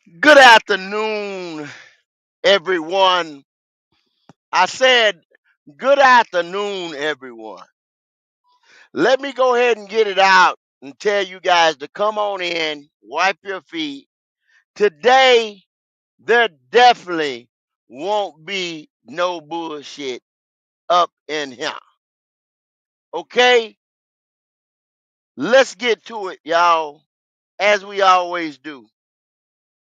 Good afternoon, everyone. I said, good afternoon, everyone. Let me go ahead and get it out and tell you guys to come on in, wipe your feet. Today, there definitely won't be no bullshit up in here. Okay? Let's get to it, y'all, as we always do.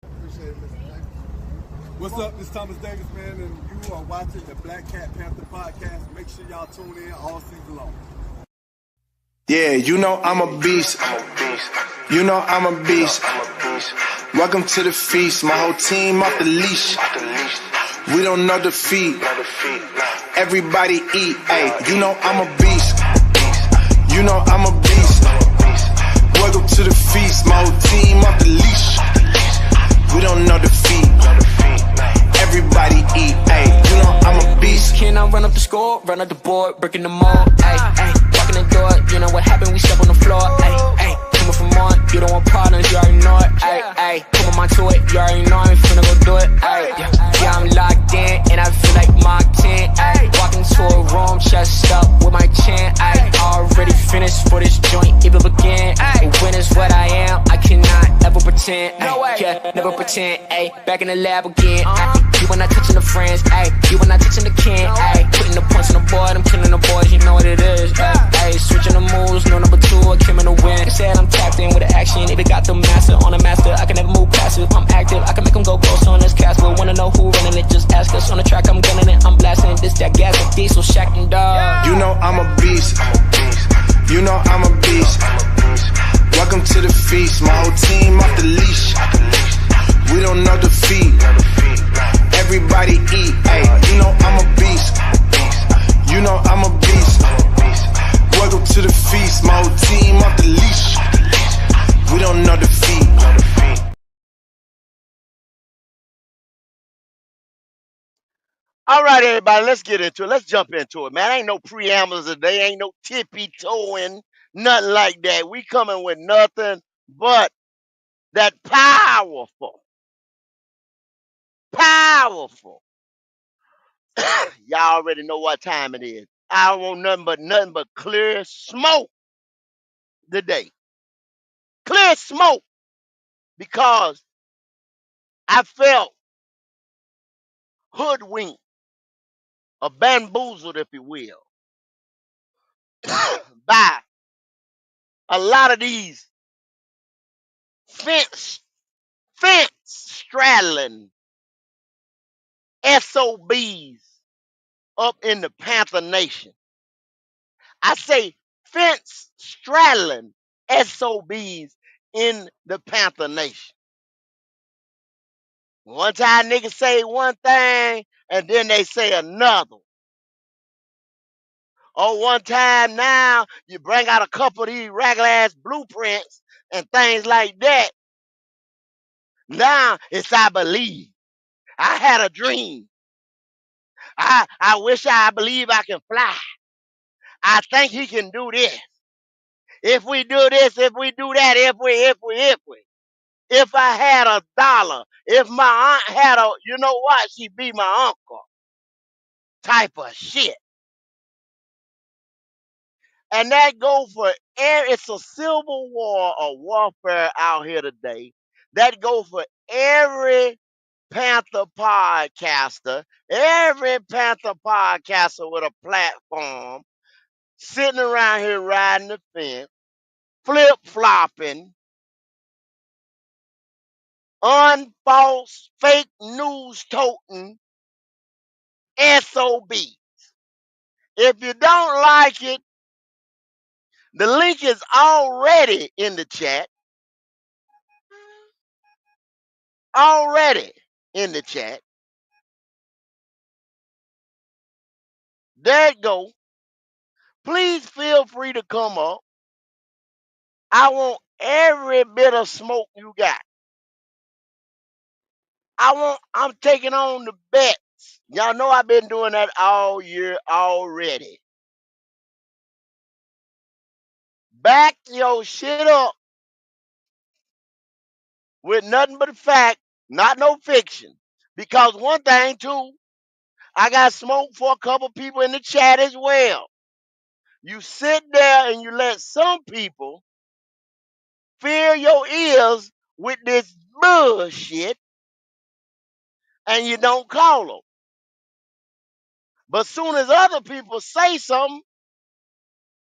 Appreciate it, Mr. Davis. What's up? This is Thomas Davis, man, and you are watching the Black Cat Panther podcast. Make sure y'all tune in all season long. Yeah, you know I'm a beast. You know I'm a beast. Welcome to the feast. My whole team off the leash. We don't know defeat. Everybody eat. Hey, you know I'm a beast. You know I'm a beast. Welcome to the feast. My whole team off the leash. We don't know defeat. Everybody eat. Hey, you know I'm a beast. Can I run up the score, run up the board, breaking the mold? Ay, ay, walking the door, you know what happened? We step on the floor. Ay, ay, coming from on, you don't want partners, you already know it. Ay, ay, put my mind to it, you already know I'm finna go do it. Ay, yeah, I'm locked in, and I feel like Mark 10. Ay, walking to a room, chest up with my chin. Ay, already finished for this joint, even begin. Ay, when is what I am, I cannot ever pretend. Ay, yeah, never pretend. Ay, back in the lab again. Ay, you were not touching the friends, ayy. You were not touching the kin, ayy. Putting the points on the board, I'm killing the boys, you know what it is, ayy. Switching the moves, no number two, I came in to win. Said I'm tapped in with the action, if it got the master on the master, I can never move passive. I'm active, I can make them go ghost on this cast. But wanna know who running it, just ask us. On the track, I'm gunning it, I'm blasting this, that gas, that diesel, shack and dog. You know I'm a beast. You know I'm a beast. Welcome to the feast. My whole team off the leash. We don't know defeat. Everybody eat. Hey, you know I'm a beast. You know I'm a beast. Welcome to the feast. My whole team off the leash. We don't know defeat. All right, everybody, let's get into it. Let's jump into it, man. Ain't no preambles today. Ain't no tippy toeing, nothing like that. We coming with nothing but that powerful. Y'all already know what time it is. I don't want nothing but clear smoke today. Clear smoke because I felt hoodwinked or bamboozled, if you will, by a lot of these fence straddling SOBs up in the Panther Nation. I say fence straddling SOBs in the Panther Nation. One time niggas say one thing and then they say another. Or one time now you bring out a couple of these regular ass blueprints and things like that. Now it's I believe. I had a dream. I wish I believe I can fly. I think he can do this. If we do this, if we do that, if we. If I had a dollar, if my aunt had a, you know what, she'd be my uncle type of shit. And that go for it's a civil war or warfare out here today. That go for every every Panther podcaster with a platform, sitting around here riding the fence, flip flopping, unfalse, fake news toting SOB. If you don't like it, the link is already in the chat. Already in the chat. There it go. Please feel free to come up. I want every bit of smoke you got. I'm taking on the bets. Y'all know I've been doing that all year already. Back your shit up with nothing but fact, not no fiction. Because one thing too, I got smoke for a couple people in the chat as well. You sit there and you let some people fill your ears with this bullshit and you don't call them. But soon as other people say something,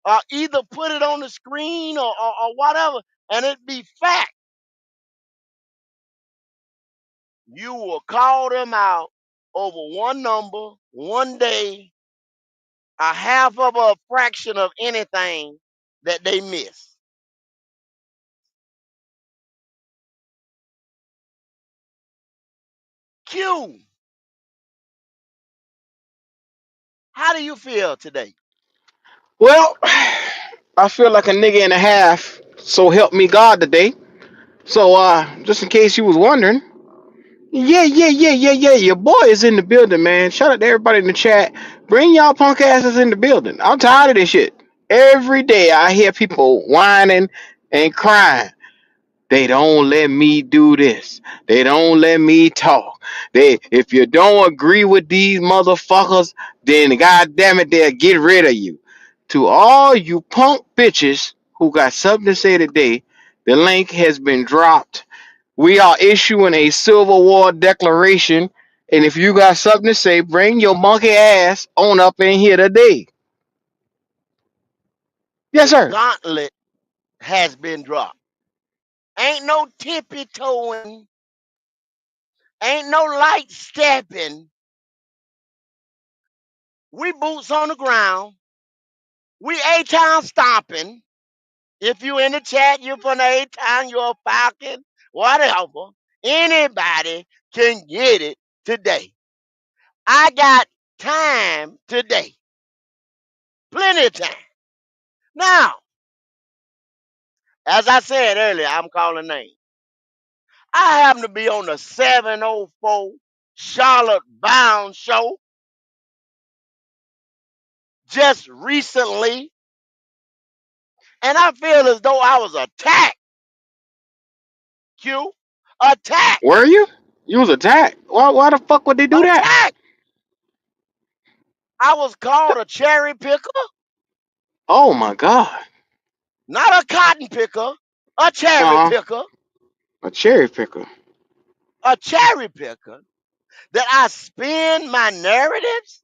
or either put it on the screen or whatever, and it be fact, you will call them out over one number, one day, a half of a fraction of anything that they miss. Q, how do you feel today? Well, I feel like a nigga and a half. So help me God today. So just in case you was wondering, yeah. Your boy is in the building, man. Shout out to everybody in the chat. Bring y'all punk asses in the building. I'm tired of this shit. Every day I hear people whining and crying. They don't let me do this. They don't let me talk. If you don't agree with these motherfuckers, then god damn it, they'll get rid of you. To all you punk bitches who got something to say today, the link has been dropped. We are issuing a Civil War declaration, and if you got something to say, bring your monkey ass on up in here today. Yes, The sir. gauntlet has been dropped. Ain't no tippy toeing, ain't no light stepping. We boots on the ground. We A-Town stomping. If you in the chat, you're from the A-Town, you're a Falcon, whatever. Anybody can get it today. I got time today. Plenty of time. Now, as I said earlier, I'm calling names. I happen to be on the 704 Charlotte Bound show just recently, and I feel as though I was attacked. Q, attacked, Were you? You was attacked. Why the fuck would they do that? attacked. I was called a cherry picker, Oh my god. not a cotton picker, a cherry Uh huh. picker, A cherry picker. a cherry picker. That I spin my narratives.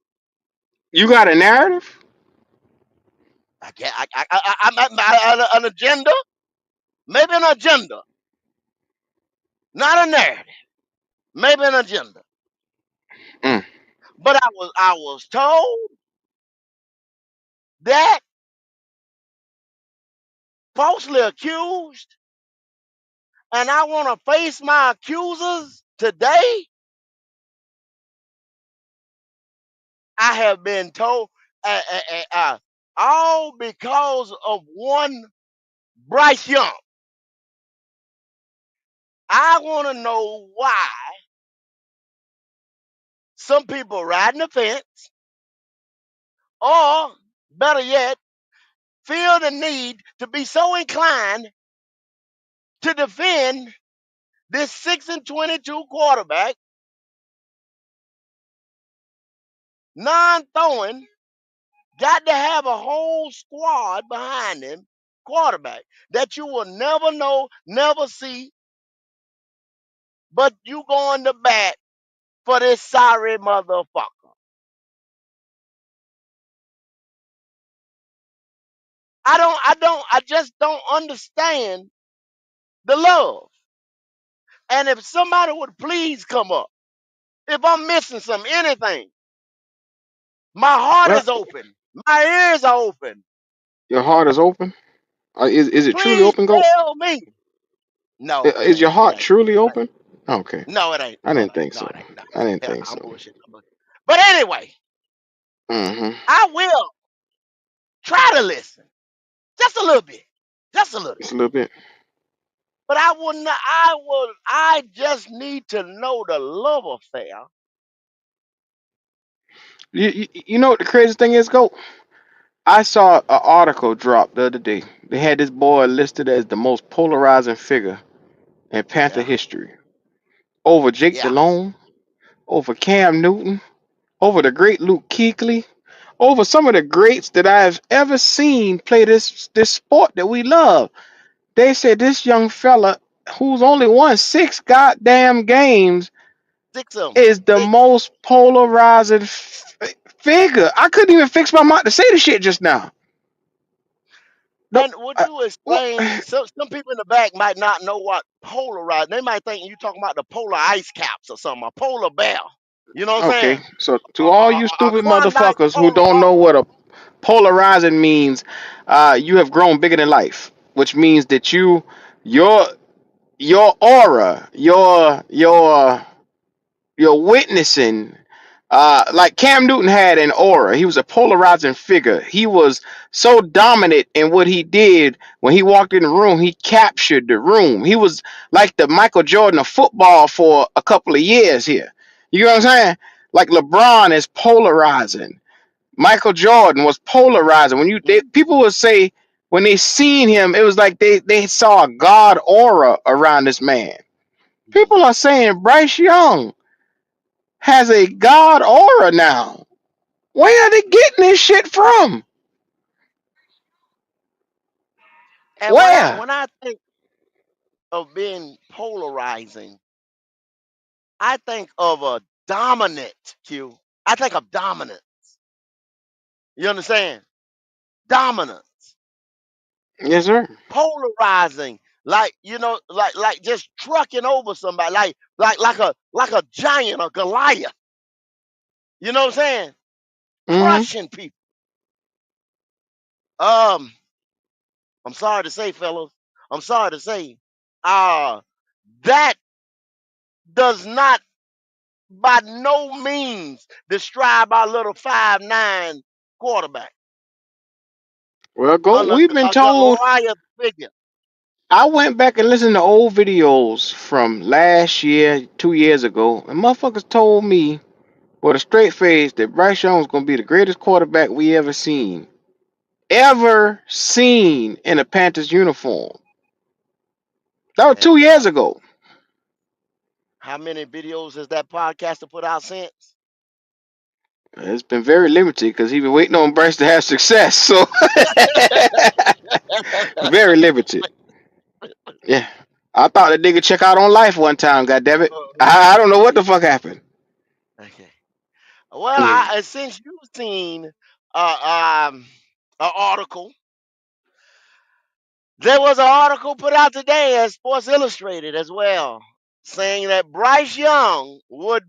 You got a narrative? I can't. An agenda, maybe an agenda, not a narrative, maybe an agenda. Mm. But I was told that falsely accused, and I want to face my accusers today. I have been told, uh, uh, all because of one Bryce Young. I want to know why some people riding the fence, or better yet, feel the need to be so inclined to defend this 6-22 quarterback, non-throwing, got to have a whole squad behind him, quarterback that you will never know, never see, but you going to bat for this sorry motherfucker. I just don't understand the love. And if somebody would please come up, if I'm missing some anything, my heart Well, is open. My ears are open. your heart is open. Is it truly Please open, Goat? tell me. No, it Is ain't. your It heart ain't. truly It ain't. open? Okay. No, it ain't. I No, didn't think no, so. it ain't. No. I didn't Yeah, think I'm so. bullshit. But anyway, Mm-hmm. I will try to listen. Just a little bit. Just a little Just bit. a little bit. But I would not I just need to know the love affair. You know what the crazy thing is, Goat? I saw an article drop the other day. They had this boy listed as the most polarizing figure in Panther Yeah. history. over Jake Yeah. Delhomme, over Cam Newton, over the great Luke Kuechly, over some of the greats that I've ever seen play this sport that we love. They said this young fella who's only won 6 goddamn games Six of them. is the Six. most polarizing figure. I couldn't even fix my mouth to say the shit just now. No, And would you explain? Some people in the back might not know what polarized. They might think you talking about the polar ice caps or something, a polar bear. You know what I'm okay, saying? so A, to all a, you a stupid Klondike motherfuckers who polar. don't know what a polarizing means, you have grown bigger than life, which means that your your aura, your witnessing, like Cam Newton had an aura. He was a polarizing figure. He was so dominant in what he did when he walked in the room. He captured the room. He was like the Michael Jordan of football for a couple of years here. You know what I'm saying? Like LeBron is polarizing. Michael Jordan was polarizing. When people would say when they seen him, it was like they saw a God aura around this man. People are saying Bryce Young has a God aura now. Where are they getting this shit from? And Where? when I think of being polarizing, I think of a dominant Q. I think of dominant. You understand? Dominant, Yes, sir. polarizing, like like just trucking over somebody, like a giant, a Goliath. You know what I'm saying? Mm-hmm. Crushing people. Um, I'm sorry to say, fellas. I'm sorry to say, uh, that does not by no means describe our little 5'9" quarterback, Well, go. We've been a told. Goliath figure. I went back and listened to old videos from last year, 2 years ago, and motherfuckers told me with a straight face that Bryce Young was gonna be the greatest quarterback we ever seen in a Panthers uniform. That was two And years ago. how many videos has that podcaster put out since? It's been very limited because he been waiting on Bryce to have success. So very limited. Yeah. I thought that nigga check out on life one time, goddammit. I don't know what the fuck happened. Okay. Well, Yeah. since you've seen an article, there was an article put out today at Sports Illustrated as well, saying that Bryce Young would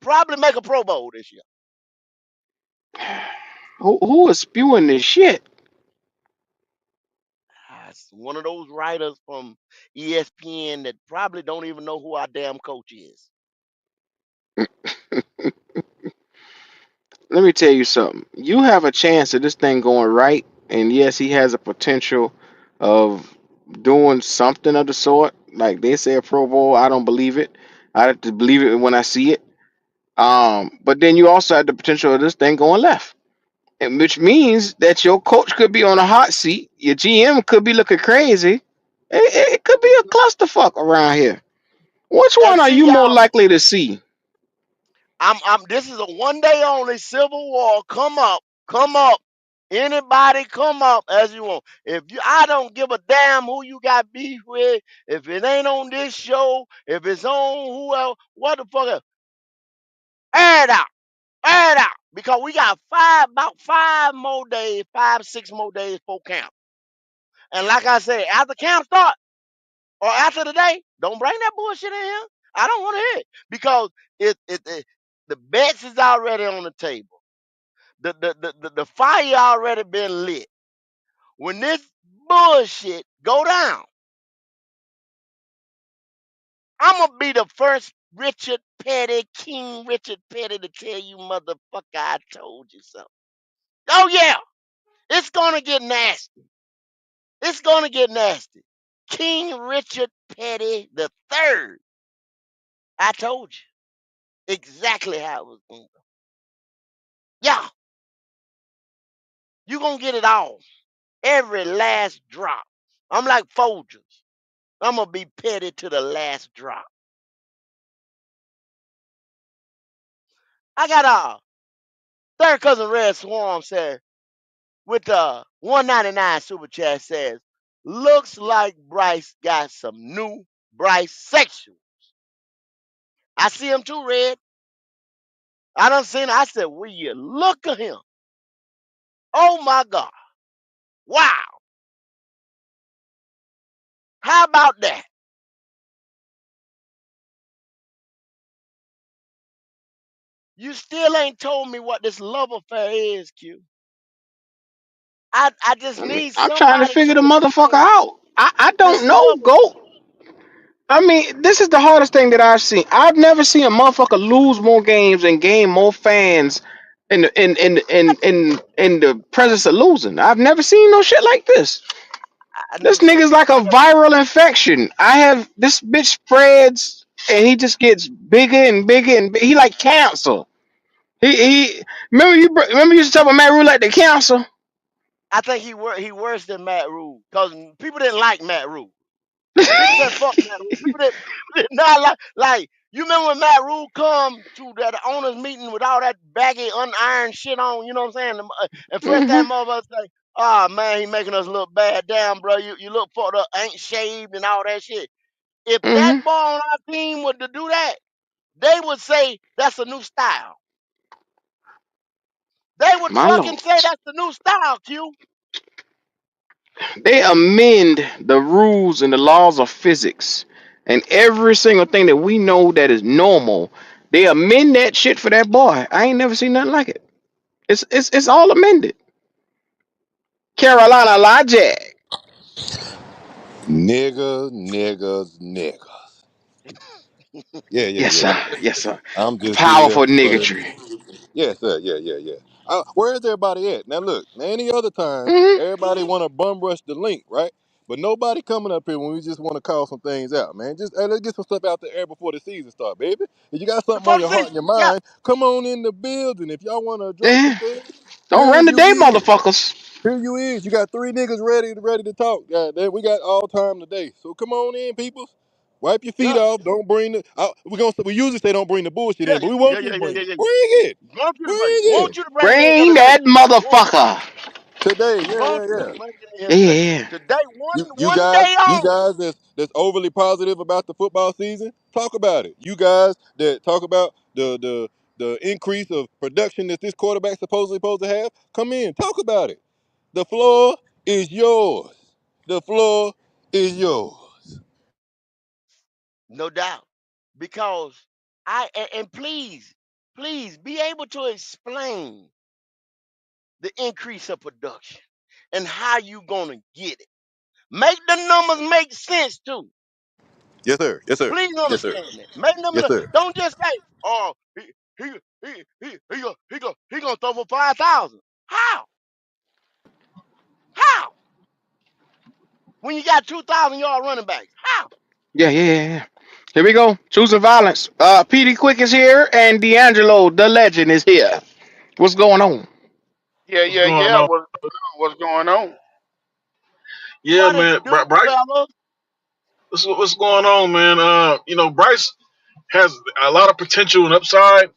probably make a Pro Bowl this year. Who is spewing this shit? It's one of those writers from ESPN that probably don't even know who our damn coach is. Let me tell you something. You have a chance of this thing going right, and yes, he has a potential of doing something of the sort. Like they say a Pro Bowl, I don't believe it. I have to believe it when I see it. But then you also have the potential of this thing going left, and which means that your coach could be on a hot seat. Your GM could be looking crazy. It could be a clusterfuck around here. Which And one are see, you more y'all, likely to see? I'm. This is a one day only Civil War. Come up. Anybody come up as you want. If you, I don't give a damn who you got beef with. If it ain't on this show, if it's on who else, what the fuck? Air it out, air it out. Because we got about 5 more days, 5, 6 more days for camp. And like I said, after camp start or after the day, don't bring that bullshit in here. I don't want to hear it because it the bets is already on the table. The fire already been lit. When this bullshit go down, I'm gonna be the first Richard Petty, King Richard Petty, to tell you, motherfucker, I told you so. Oh yeah, it's gonna get nasty. It's gonna get nasty. King Richard Petty the third. I told you exactly how it was going. Yeah, you gonna get it all. Every last drop. I'm like Folgers. I'm gonna be petty to the last drop. I got third cousin Red Swarm said with the 199 super chat says, looks like Bryce got some new Bryce sexual. I see him too, Red. I done seen it. I said, will you look at him? Oh my God. Wow. How about that? You still ain't told me what this love affair is, Q. I just I mean, need I'm trying to somebody figure to the motherfucker explain out. I this don't know. love Go. affair. I mean, this is the hardest thing that I've seen. I've never seen a motherfucker lose more games and gain more fans in the presence of losing. I've never seen no shit like this. I This never seen nigga's it. like a viral infection. I have this bitch spreads and he just gets bigger and bigger and he like cancer. He remember you used to talk about Matt Rule like the cancer. I think he worse than Matt Rule because people didn't like Matt Rule. People said fuck Matt Rule. People did not like. You remember when Matt Rule come to that owners meeting with all that baggy unironed shit on? You know what I'm saying? And first hmm thing motherfuckers say, "Oh man, he making us look bad. Damn, bro, you look fucked up, ain't shaved and all that shit." If that hmm boy on our team were to do that, they would say that's a new style. They would My fucking lord. say that's the new style, Q. They amend the rules and the laws of physics and every single thing that we know that is normal. They amend that shit for that boy. I ain't never seen nothing like it. It's all amended. Carolina Logic. Niggas. Yeah, yeah, Yes, yeah, sir. yeah. Yes, sir. I'm just here Powerful for the. niggatry. Yes, sir. Yeah. Where is everybody at? Now look, now any other time, hmm everybody want to bum rush the link, right? But nobody coming up here when we just want to call some things out, man. Just hey, let's get some stuff out the air before the season start, baby. If you got something Before on the your heart season, and your yeah. mind, come on in the building. If y'all want to address some Yeah. things, Don't here run the you day, is. motherfuckers. Here you is. You got three niggas ready to talk. We got all time today. So come on in, people. Wipe your feet Yeah. off. Don't bring the. We usually say don't bring the bullshit Yeah, in, but we want you to bring it. Bring it. Want you to Bring bring it. it Want you to bring it in because Bring it's that legit. Want motherfucker. today. want you to bring it in here Yeah, today. yeah. Today, You one guys, day you off. guys that's overly positive about the football season. Talk about it. You guys that talk about the increase of production that this quarterback supposed to have. Come in. Talk about it. The floor is yours. The floor is yours. No doubt. Because and please be able to explain the increase of production and how you gonna get it. Make the numbers make sense too. Yes, sir. Yes, sir. Please Yes, sir. understand that. Make Yes, numbers. sir. Don't just say, "Oh, he gonna throw for 5,000." How? How? When you got 2,000 yard running backs, how? Yeah. Here we go. Choosing violence. PD Quick is here and D'Angelo, the legend, is here. What's going on? Yeah, What's yeah, going yeah. on? What's going on? Yeah, What it man. do, Bryce, fellas? what's going on, man? Bryce has a lot of potential and upside.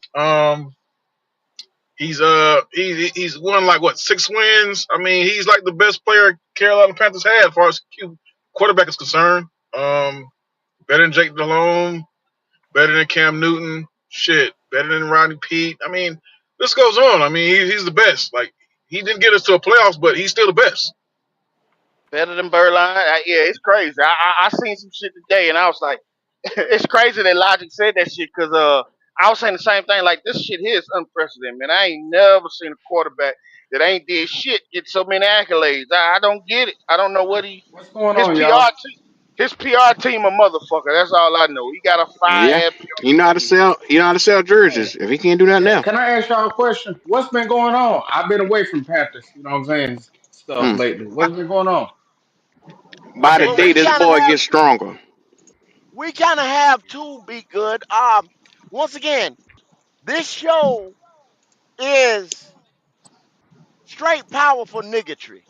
He's won like what 6 wins. I mean, he's like the best player Carolina Panthers had as far as quarterback is concerned. Better than Jake Delhomme, better than Cam Newton. Shit, better than Rodney Pete. I mean, this goes on. I mean, he's the best. Like he didn't get us to a playoffs, but he's still the best. Better than Burline. Yeah, it's crazy. I seen some shit today, and I was like, it's crazy that Logic said that shit because I was saying the same thing. Like this shit here is unprecedented, man. I ain't never seen a quarterback that ain't did shit get so many accolades. I don't get it. I don't know what What's going his on, PR y'all? team. His PR team a motherfucker. That's all I know. He got a fire Yeah. ass You know PR how to team. sell. You know how to sell jerseys. Hey, If he can't do that now, can I ask y'all a question? What's been going on? I've been away from Panthers, you know what I'm saying, stuff mm. lately. What's been going on? By the Well, day this boy gets stronger. we kind of have to be good. Once again, this show is straight powerful niggatry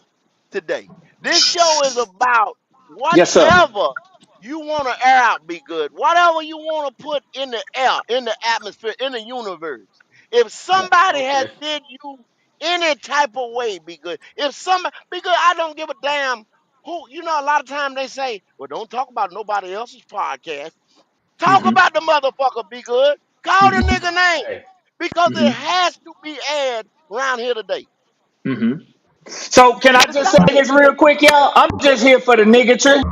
today. This show is about Yes, sir. whatever you want to air out, be good. Whatever you want to put in the air, in the atmosphere, in the universe. If somebody has Okay. did you any type of way, be good. If somebody, because I don't give a damn who, a lot of times they say, well, don't talk about nobody else's podcast. Talk Mm-hmm. about the motherfucker, be good. Call the Mm-hmm. nigga name. Hey. Because it Mm-hmm. has to be aired around here today. Mm-hmm. So can I It's just say got to. this real quick, y'all? I'm just here for the niggatry.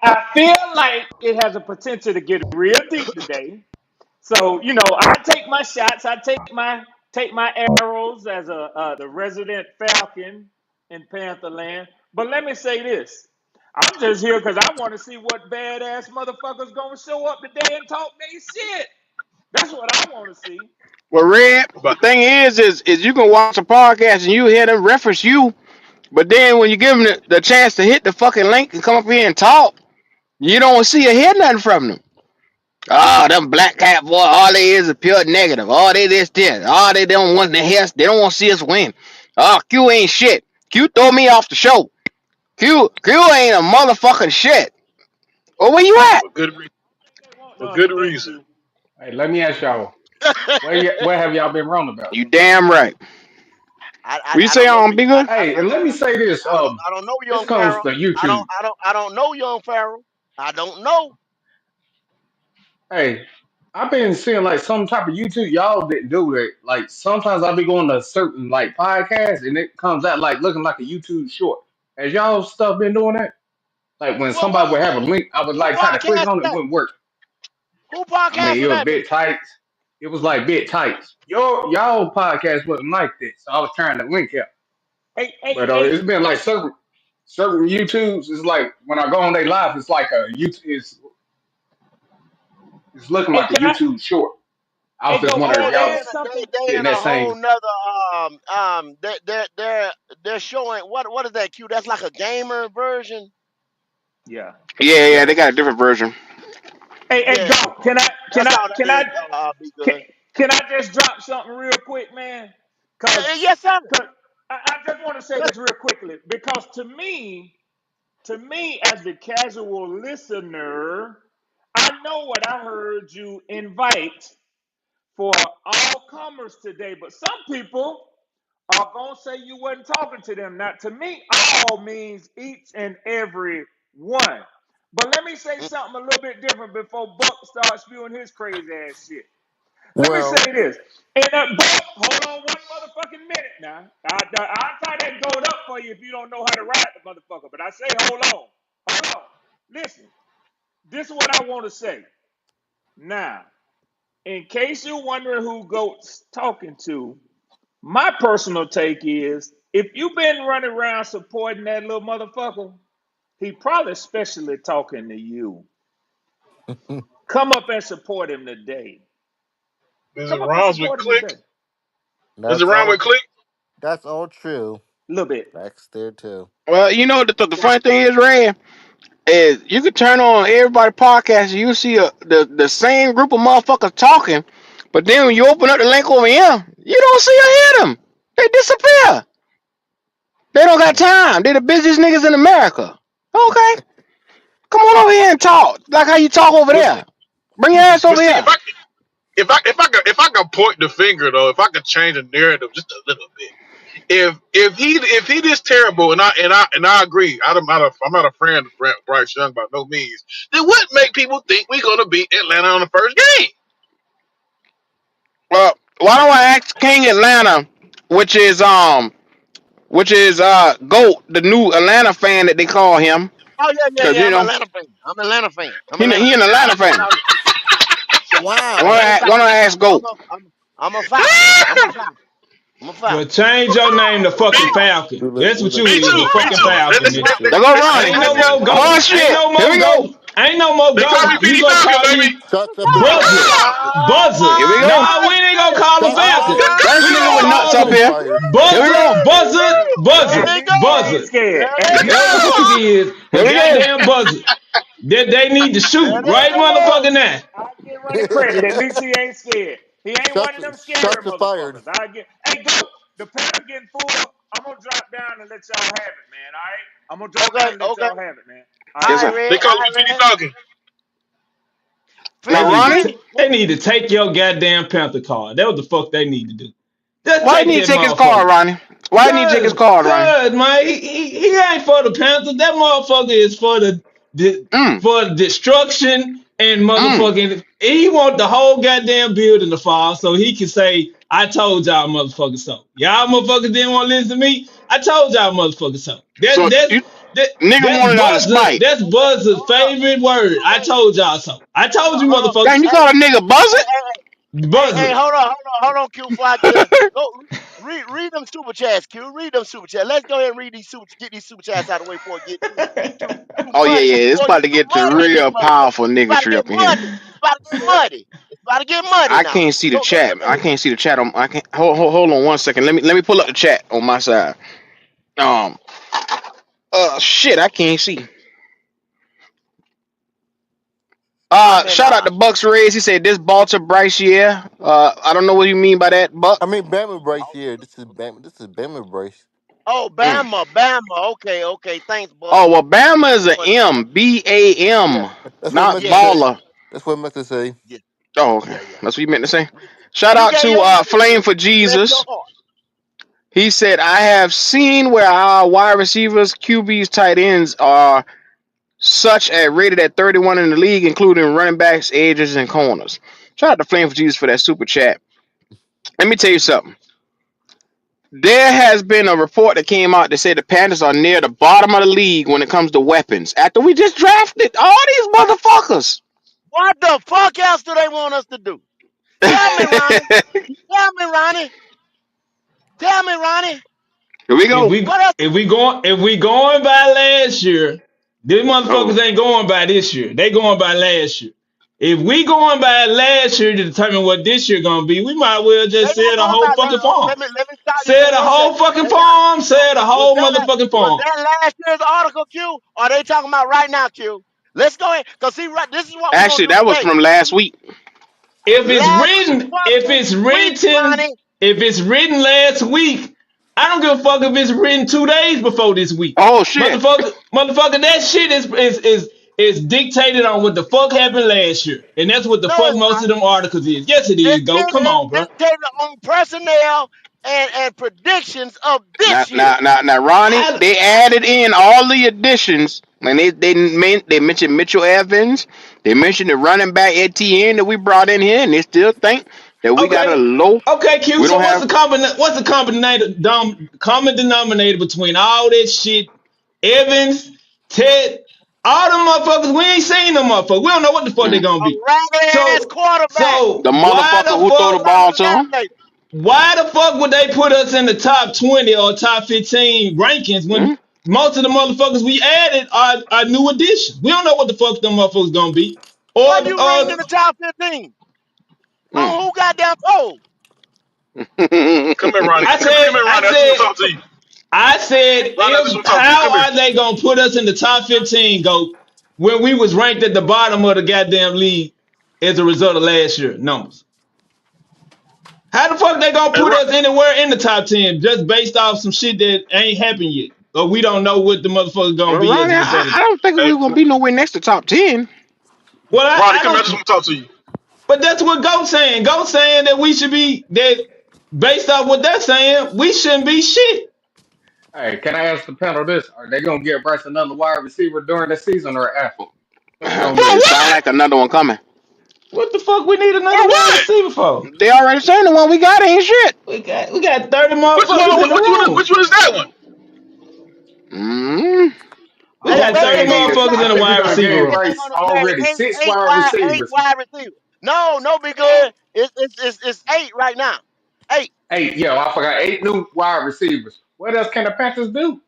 I feel like it has a potential to get real deep today. So I take my shots. I take my arrows as the resident Falcon in Panther land. But let me say this: I'm just here because I want to see what badass motherfuckers gonna show up today and talk their shit. That's what I want to see. Well, Red, the But thing is you can watch a podcast and you hear them reference you, but then when you give them the chance to hit the fucking link and come up here and talk, you don't see or hear nothing from them. Oh, them black cat boy, all they is pure negative. All they this. All they don't want to hear, they don't want to see us win. Oh, Q ain't shit. Q throw me off the show. Q ain't a motherfucking shit. Well, where you at? for good reason. They want For to good debate reason. you. Hey, let me ask y'all, where have y'all been wrong about? You damn right. What you I say don't know. on Be Good? Hey, and let me say this. I don't know, This young comes Pharaoh. to YouTube. I don't know, young Pharaoh. I don't know. Hey, I've been seeing like some type of YouTube. Y'all didn't do that. Like sometimes I'll be going to certain like podcasts and it comes out like looking like a YouTube short. Has y'all stuff been doing that? Like when somebody would have a link, I would Who like try to click podcast on is it, it that? wouldn't work. Who I mean, podcast it is was a that? bit tight. It was like bit tight. Y'all podcast wasn't like this, so I was trying to link it. Hey, hey, But hey, it's been like certain YouTubes. It's like when I go on their live, it's like a YouTube. It's looking hey, like a can I? YouTube short. I was Hey, just Ghost, can wondering Oh, if I they y'all add was in a something? they getting in a that whole same. nother they're showing what is that, Q? That's like a gamer version. Yeah, Yeah, yeah. they got a different version. Hey, Yeah, Ghost, can I? Can that's I? all that Can I? is. Be Can, good. can I just drop something real quick, man? Yes, sir. Cause I just want to say this real quickly because to me, as the casual listener, I know what I heard you invite for all comers today, but some people are gonna say you wasn't talking to them. Now, to me, all means each and every one. But let me say something a little bit different before Buck starts spewing his crazy ass shit. Let me Well, say this. And Buck, hold on one motherfucking minute now. I'll tie that goat up for you if you don't know how to ride the motherfucker. But I say, hold on. Hold on. Listen, this is what I want to say. Now, in case you're wondering who Goat's talking to, my personal take is if you've been running around supporting that little motherfucker, he probably especially talking to you. Come up and support him today. Is it Come up and rhymes with support him click? today. Does it That's rhyme all. with click? That's all true. A little bit. That's there too. Well, the funny thing is, Red, is you could turn on everybody podcast and you see the same group of motherfuckers talking, but then when you open up the link over here, you don't see or hear them. They disappear. They don't got time. They the busiest niggas in America. Okay, come on over here and talk like how you talk over But, there. Bring your ass but over see, here. if I could point the finger though, if I could change the narrative just a little bit, if he this terrible, and I agree, I'm not a friend of Bryce Young by no means. Then what make people think we're gonna beat Atlanta on the first game? Well, why don't I ask King Atlanta, which is Goat, the new Atlanta fan that they call him, Oh because yeah. I'm an Atlanta fan. I'm an Atlanta fan. I'm an Atlanta he an fan. Atlanta I'm fan. sorry. Wow. Why don't I ask Goat? I'm a Falcon. I'm a Falcon. I'm a Well, Falcon. change your name to fucking Falcon. That's what you Me is, a too, me fucking too. I'm They, Falcon, a they, nigga. Falcon. There go they, Ronnie. Ain't they, no they, more Oh goat. Ain't shit! no Here more we go. goat. Ain't no more they call me goat. We Petey gonna Falcon, call baby. you Shut the bell. Buzzard. Buzzard. Here we go. Nah, we ain't gonna call him Shut the Falcon. bell. First We nigga gonna with nuts up call Shots him here. fired. Here we Buzzard. go. Buzzard. There Buzzard. he He go. ain't Buzzard. scared. There Hey, he That's listen. what go. you is. Here A we go. goddamn buzzard. That they need to shoot There they right go. motherfucking now. I give Ronnie credit. At least he ain't scared. He ain't one Shots. of them scary Shots are fired. motherfuckers. I get. Hey, go. The pattern getting full. I'm gonna drop down and let y'all have it, man. All right. I'm gonna drop down Okay, and let okay. y'all have it, man. All All right. Yes right, sir. They Red. call All me right, Petey Red. Falcon. Now, They Feel need Ronnie, free. they need to take your goddamn Panther card. That what the fuck they need to do. Just why you take need to that take his card, motherfucker. Ronnie? Why you need to take his card, Ronnie? Cause man, he ain't for the Panthers. That motherfucker is for the Mm, for destruction and mm. motherfucking. He want the whole goddamn building to fall so he can say, "I told y'all motherfuckers so." Y'all motherfuckers didn't want to listen to me. I told y'all motherfuckers so. So you That nigga that's wanted out of spite. That's Buzz's Hold up. favorite word. I Hey, told y'all so. I hold told on, you hold on. motherfuckers. Damn, you Hey, call a nigga buzzing? hey, Buzzer. hold on, Q. Before I get it, go read them super chats, Q. Read them super chats. Let's go ahead and read these get these super chats out of the way before it get too Oh yeah, muddy. yeah. It's Before it about get to too get to muddy in this real motherfucker. powerful It's about to niggatry get up in here. muddy. It's about to get muddy. It's about to get muddy I now. can't see the Go chat. I ahead. can't see the chat. I can't. Hold on one second. Let me pull up the chat on my side. Um. Shit. I can't see. I'm in Shout out to Bucks Reyes. He said this Balter Bryce year. I don't know what you mean by that, Buck. I mean, Bama brace here. This is Bama. This is Bama brace. oh Mm. Bama. Okay, okay. Thanks, Buck. Oh well, Bama is Thanks a for that. M. B-A-M. Yeah, that's what Not Mister Yeah, say. baller. That's what Mister say. yeah, Oh, okay. yeah, yeah. That's what you meant to say. Shout You out gave to your Flame message. for Bless your Jesus. heart. He said, I have seen where our wide receivers, QBs, tight ends are such at rated at 31 in the league, including running backs, edges, and corners. Shout out to Flame for Jesus for that super chat. Let me tell you something. There has been a report that came out that said the Panthers are near the bottom of the league when it comes to weapons. After we just drafted all these motherfuckers. What the fuck else do they want us to do? Tell me, Ronnie. Tell me, Ronnie. Tell me, Ronnie. Here we If go. we What else? if we going by last year, these motherfuckers Oh. ain't going by this year. They going by last year. If we going by last year to determine what this year gonna be, we might well They just not sell the going whole back. fucking farm. Let me stop you Sell for the one whole second. fucking They got farm. Sell the whole motherfucking was farm. that last year's article, Q? Or are they talking about right now, Q? Let's go ahead. Cause see, right, this is what we're gonna Actually, do that was today. from last week. Last week was this week, Ronnie. If it's written last week, I don't give a fuck if it's written 2 days before this week. Oh, shit. Motherfucker, that shit is dictated on what the fuck happened last year. And that's what the No, fuck it's most not. of them articles is. Yes, it is, go. Come It's on, bro. dictated on personnel and predictions of Now, this year. now, now, now, Ronnie, I they added in all the additions, and they mentioned Mitchell Evans, they mentioned the running back Etienne that we brought in here, and they still think that we got a Okay. low. Okay, Q. We So don't have. what's the common denominator between all that shit? Evans, Ted, all them motherfuckers. We ain't seen them motherfuckers. We don't know what the fuck they Mm. gonna A be. raggedy ass So quarterback. The motherfucker who throw the Common ball to him. denominator. why the fuck would they put us in the top 20 or top 15 rankings when Mm. most of the motherfuckers we added are new additions? We don't know what the fuck them motherfuckers gonna be. Or What you ranked in the top 15? Mm. On who goddamn poll? Come here, Ronnie. I Come said, here, I Ronnie. I just want to said, talk to you. I said, Ronnie, I just if want to talk to you. how Come here. are they gonna put us in the top 15, go when we was ranked at the bottom of the goddamn league as a result of last year numbers? How the fuck they gonna Hey, put us anywhere in the top 10 just based off some shit that ain't happened yet? Or we don't know what the motherfucker gonna Well, be as Ronnie, a I, result of I that. don't think we hey, were gonna be nowhere next to top 10. Well, Ronnie, I come here. I just want don't, to talk to you. but that's what Goat saying. Goat saying that we should be that based off what they're saying, we shouldn't be shit. Hey, can I ask the panel this? Are they gonna get Bryce another wide receiver during the season or after? What they gonna For do? It sounds what? like another one coming. What the fuck we need For another wide what? receiver for? They already saying the one we got ain't shit. We got 30 Which one? motherfuckers in the Which room. one is that one? Mm. We All Eight, I'm got wait, 30 saying wait, is, stop, motherfuckers I in the think we wide done receiver gave room. Bryce Hey, already six wide eight receivers. wide receivers. No, be good. It's eight right now. Eight. Eight, yeah, I forgot 8 new wide receivers. What else can the Panthers do?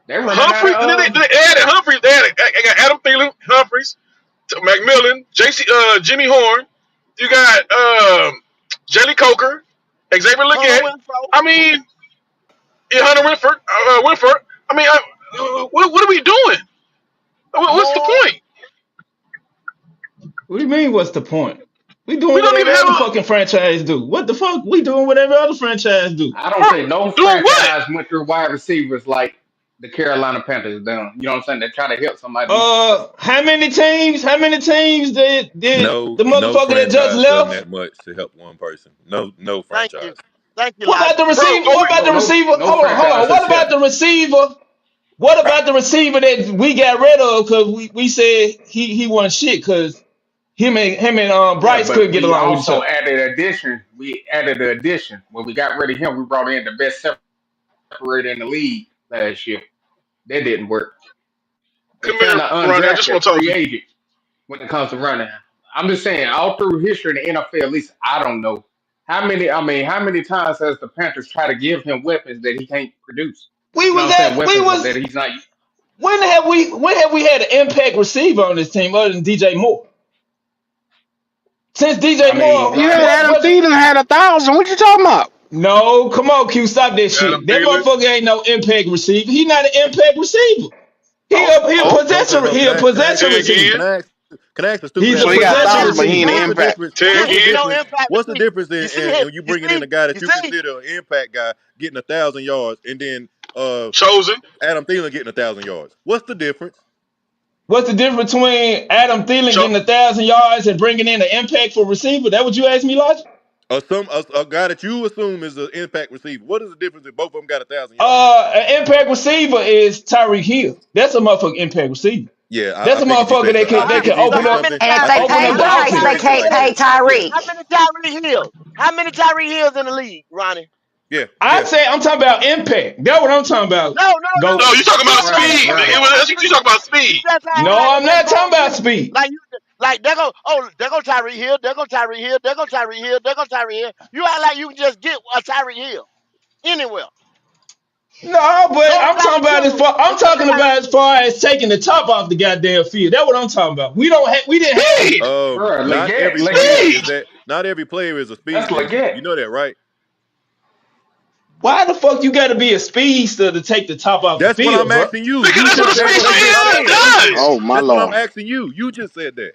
They're running out Humphrey. of. They added Humphreys. They got Adam Thielen, Humphreys, McMillan, Jimmy Horn. You got Jelly Coker, Xavier Hunter Leggett. Winfro. I mean, Hunter Winford. Winford. I mean, what are we doing? What's the More. point? What do you mean, what's the point? We We doing don't whatever even have other fucking franchise do. What the fuck? We doing whatever other franchise do. I don't think no doing what? franchise went through wide receivers like the Carolina Panthers done. You know what I'm saying? They try to help somebody be successful. How many teams? How many teams did the No motherfucker that just franchise done left? that much to help one person. No Thank you. franchise. Thank you, What about Logic. the bro. receiver? What about No, the no, receiver? no Hold on. franchise What about success. the receiver? What about the receiver that we got rid of because we said he wasn't shit because him and Yeah, Bryce but couldn't get we along with each also other. added addition. We added the addition. When we got rid of him, we brought in the best separator in the league last year. That didn't work. They Come kind here, of Ronnie. I just undrafted want to talk to free you. agent when it comes to running. I'm just saying, all through history in the NFL, at least I don't know how many. I mean, how many times has the Panthers tried to give him weapons that he can't produce? We You know was what I'm saying? at we Weapons was that he's not. when have we had an impact receiver on this team other than DJ Moore? Since I DJ mean, Moore, You had Ronnie. what Adam was Thielen had 1,000. What you talking about? no, come on, Q, stop that Adam shit. That Thielen. motherfucker ain't no impact receiver. He not an impact receiver. He Oh, a he a oh, possessor. So He can a I ask possessor you say receiver. again. can I ask a stupid He's a ass So he question? got possession Now, 1,000, but he receiver. ain't an What's now, the impact. difference? Say now What's he the ain't again. no difference? impact What's the receiver. difference You see in him? when you You bringing in see? a guy that You you see? consider an impact guy getting 1,000 yards, and then Chosen. Adam Thielen getting 1,000 yards? What's the difference? What's the difference between Adam Thielen Cho- getting 1,000 yards and bringing in an impactful receiver? That what you asked me, Lodge? A guy that you assume is an impact receiver. What is the difference if both of them got 1,000 yards? An impact receiver is Tyreek Hill. That's a motherfucking impact receiver. Yeah, That's I a figured you motherfucker said that so. can I So how, that figured can you so open say how up many something. And if times? I they figured open you pay up How the say many Bryce, something they offense. times? can't crazy like pay that. Yeah, Tyreek. How many Tyree Hills? How many Tyree Hills in the league, Ronnie? yeah, I yeah. say I'm talking about impact. That's what I'm talking about. No, no, no. no, Go. you talking You about ain't Ronnie, asked speed. me Ronnie. It that. was, I think you talking about You speed. just act No, like I'm it just not talking about bullshit. speed. Like you, like there go Tyree Hill, there go Tyree Hill, there go Tyree Hill, there go Tyree Hill. You act like you can just get a Tyree Hill anywhere. No, Go but to I'm talking Dollar about as General far. I'm and get a talking about Tyree as Hill. far as taking the top off the goddamn field. That's what I'm talking about. We didn't have Speed. that. Bro, Not Leggett, every player Leggett. Speed. is that. Not every player is a That's speed demon. Leggett. You know that, right? Why the fuck you got to be a speedster to take the top off the That's what field, I'm bro? asking you. Because You that's what just a said speedster take the I'm top is. off It the saying. field. does. Oh, my That's what I'm Lord. asking you. You just said that.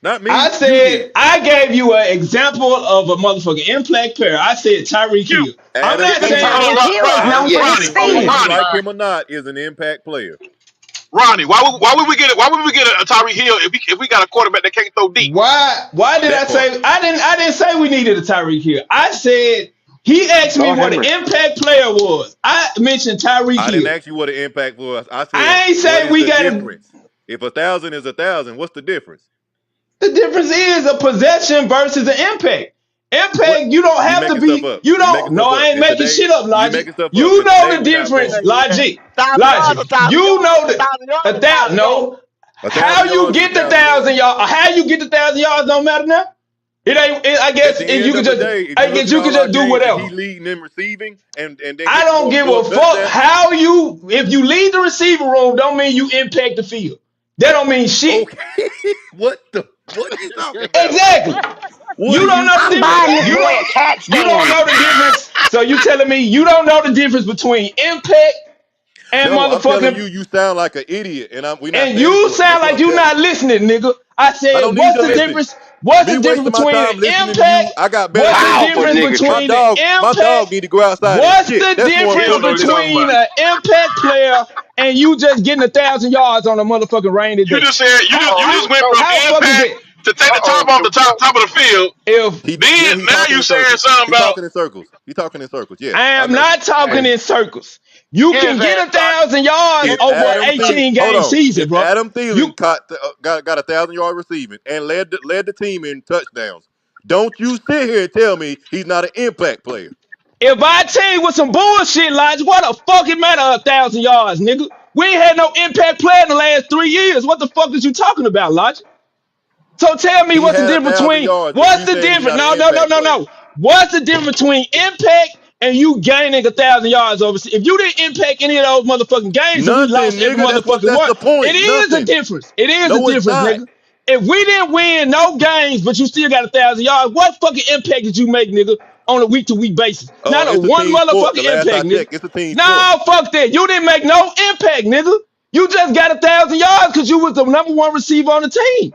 Not I me. You said did. I gave you an example of a motherfucking impact player. I said Tyreek You. Hill. I'm Adam not And saying Thielen. Tyreek Hill is Adam known for Yeah. his Ronnie, Thielen, whether speed. you Ronnie, like him or not, is an impact player. Ronnie. Why would we get a Tyree Hill if we got a quarterback that can't throw deep? why did I That part. say I didn't say we needed a Tyreek Hill. I said he asked me Lord have what an mercy. impact player was. I mentioned Tyreek I didn't Hill. ask you what an impact was. I said, I ain't what say is we the got to. difference? If 1,000 is 1,000, what's the difference? The difference is a possession versus an impact. What? Impact, you don't You have to making stuff be. up. You You making don't. No, stuff I up. ain't And making today, shit up, you Logic. making stuff up. You And know today, the we're not difference, going. Yeah, Logic. 1,000 yards, Logic. 1,000 You yards, know that 1,000 yards, a thousand. 1,000 yards. No, A how thousand you yards is a get the thousand yards. 1,000 yards? How you get the 1,000 yards don't matter now. It ain't. I At guess the you end could of the just. day, if you I look guess at you could all our just do games and he whatever. leading in receiving and then I getting don't more give more a fuck touchdowns, how you. If you leave the receiver room, don't mean you impact the field. That don't mean shit. okay. What are you talking about? Exactly. What You are don't you know the I'm talking difference. buying about? this boy a cat You don't stand. know the difference. So you telling me you don't know the difference between impact and No, I'm telling you, motherfucking you sound like an idiot, and we're not and standing you for it. That's sound what like I'm you telling not you. listening, nigga. I I said, don't need to listen. What's Me the difference wasting my between time the listening to impact? you, I got better What's the things to Powerful difference do. nigga. My between the dog, my dog impact? need to go outside and What's shit. the That's more He difference don't know what important he's to me. talking between about. an impact player and you just getting 1,000 yards on a motherfucking rainy You day? just said you How just went from how fuck is impact it? to take the top off the top of the field. If Then He now talking you in saying circles. something He about talking in circles. He talking in circles. Yes, I I am know. not talking Hey, in circles. You his can get ass, a Dot. thousand yards If His over an Adam ass, Dot. Thielen, 18 hold game on. season, If bro. Adam You Thielen got 1,000 yard receiving and led the team in touchdowns, don't you sit here and tell me he's not an impact player. if I tell you with some bullshit lines, what the fuck it matter 1,000 yards, nigga? We ain't had no impact player in the last 3 years. What the fuck is you talking about, Logic? So tell me He what's the had a difference thousand between yards, and what's you the saying he's difference? not an No, no, no, impact no, player. no. What's the difference between impact and you gaining 1,000 yards overseas? If you didn't impact any of those motherfucking games and we Nothing, lost every nigga. motherfucking That's one, the it point. is a Nothing. difference. It is a No, it's difference, not. nigga. If we didn't win no games, but you still got 1,000 yards, what fucking impact did you make, nigga, on a week to week basis? Not a It's a one team sport. The motherfucking last I impact, nigga. checked, it's a team sport. No, fuck that. You didn't make no impact, nigga. You just got 1,000 yards because you was the number one receiver on the team.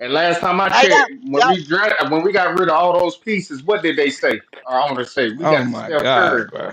And last time I I checked, got y'all. when we got rid of all those pieces, what did they say? Our owners say we Oh got my Steph Curry. God, bro.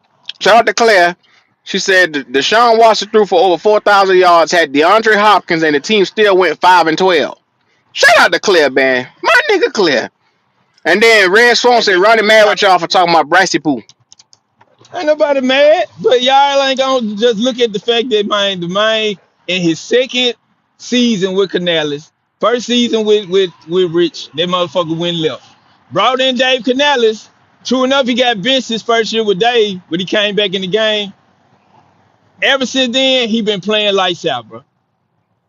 Shout out to Claire. She said Deshaun Watson threw for over 4,000 yards, had DeAndre Hopkins, and the team still went 5-12. Shout out to Clear, man. My nigga Clear. And then Red Swan And said, did you Ronnie see mad how with y'all for talking about Brycey Poo. Ain't nobody mad, but y'all ain't gonna just look at the fact that man, the man in his second season with Canales, first season with Rich, that motherfucker went left. Brought in Dave Canales. True enough, he got benched his first year with Dave, but he came back in the game. Ever since then, he been playing lights out, bro.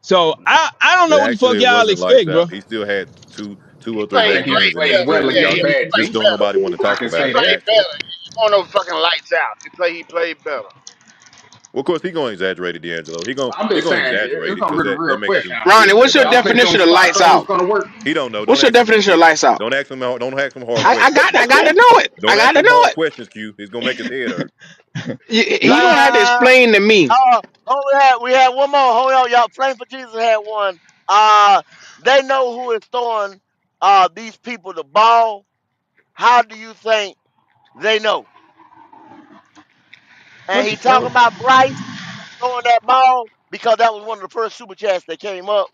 So I don't know what the Actually, fuck it y'all wasn't lights expect, bro. out. He still had two he or three played I bad think he great? games in played his well first Yeah, year. against he bad Just played don't teams. better. nobody want to I talk can He about say it. that. played Actually, better. You don't know fucking lights out. He played better. well, of course he gonna exaggerate it, D'Angelo. I'm He just gonna saying exaggerate it's it gonna because be the that real makes question him out Ronnie, feel there. what's more your Y'all valuable. think them definition of spot lights throws out? gonna work? He don't know. What's Don't your ask him hard definition of lights questions. out? Don't ask him hard questions. I got to know it. I Don't got ask to him know hard it. questions, Q. He's gonna make his head hurt. He gonna have to Nah. explain to me. We had one more. Hold on, y'all. Flame for Jesus had one. They know who is throwing these people the ball. How do you think they know? And he talking about Bryce throwing that ball because that was one of the first super chats that came up.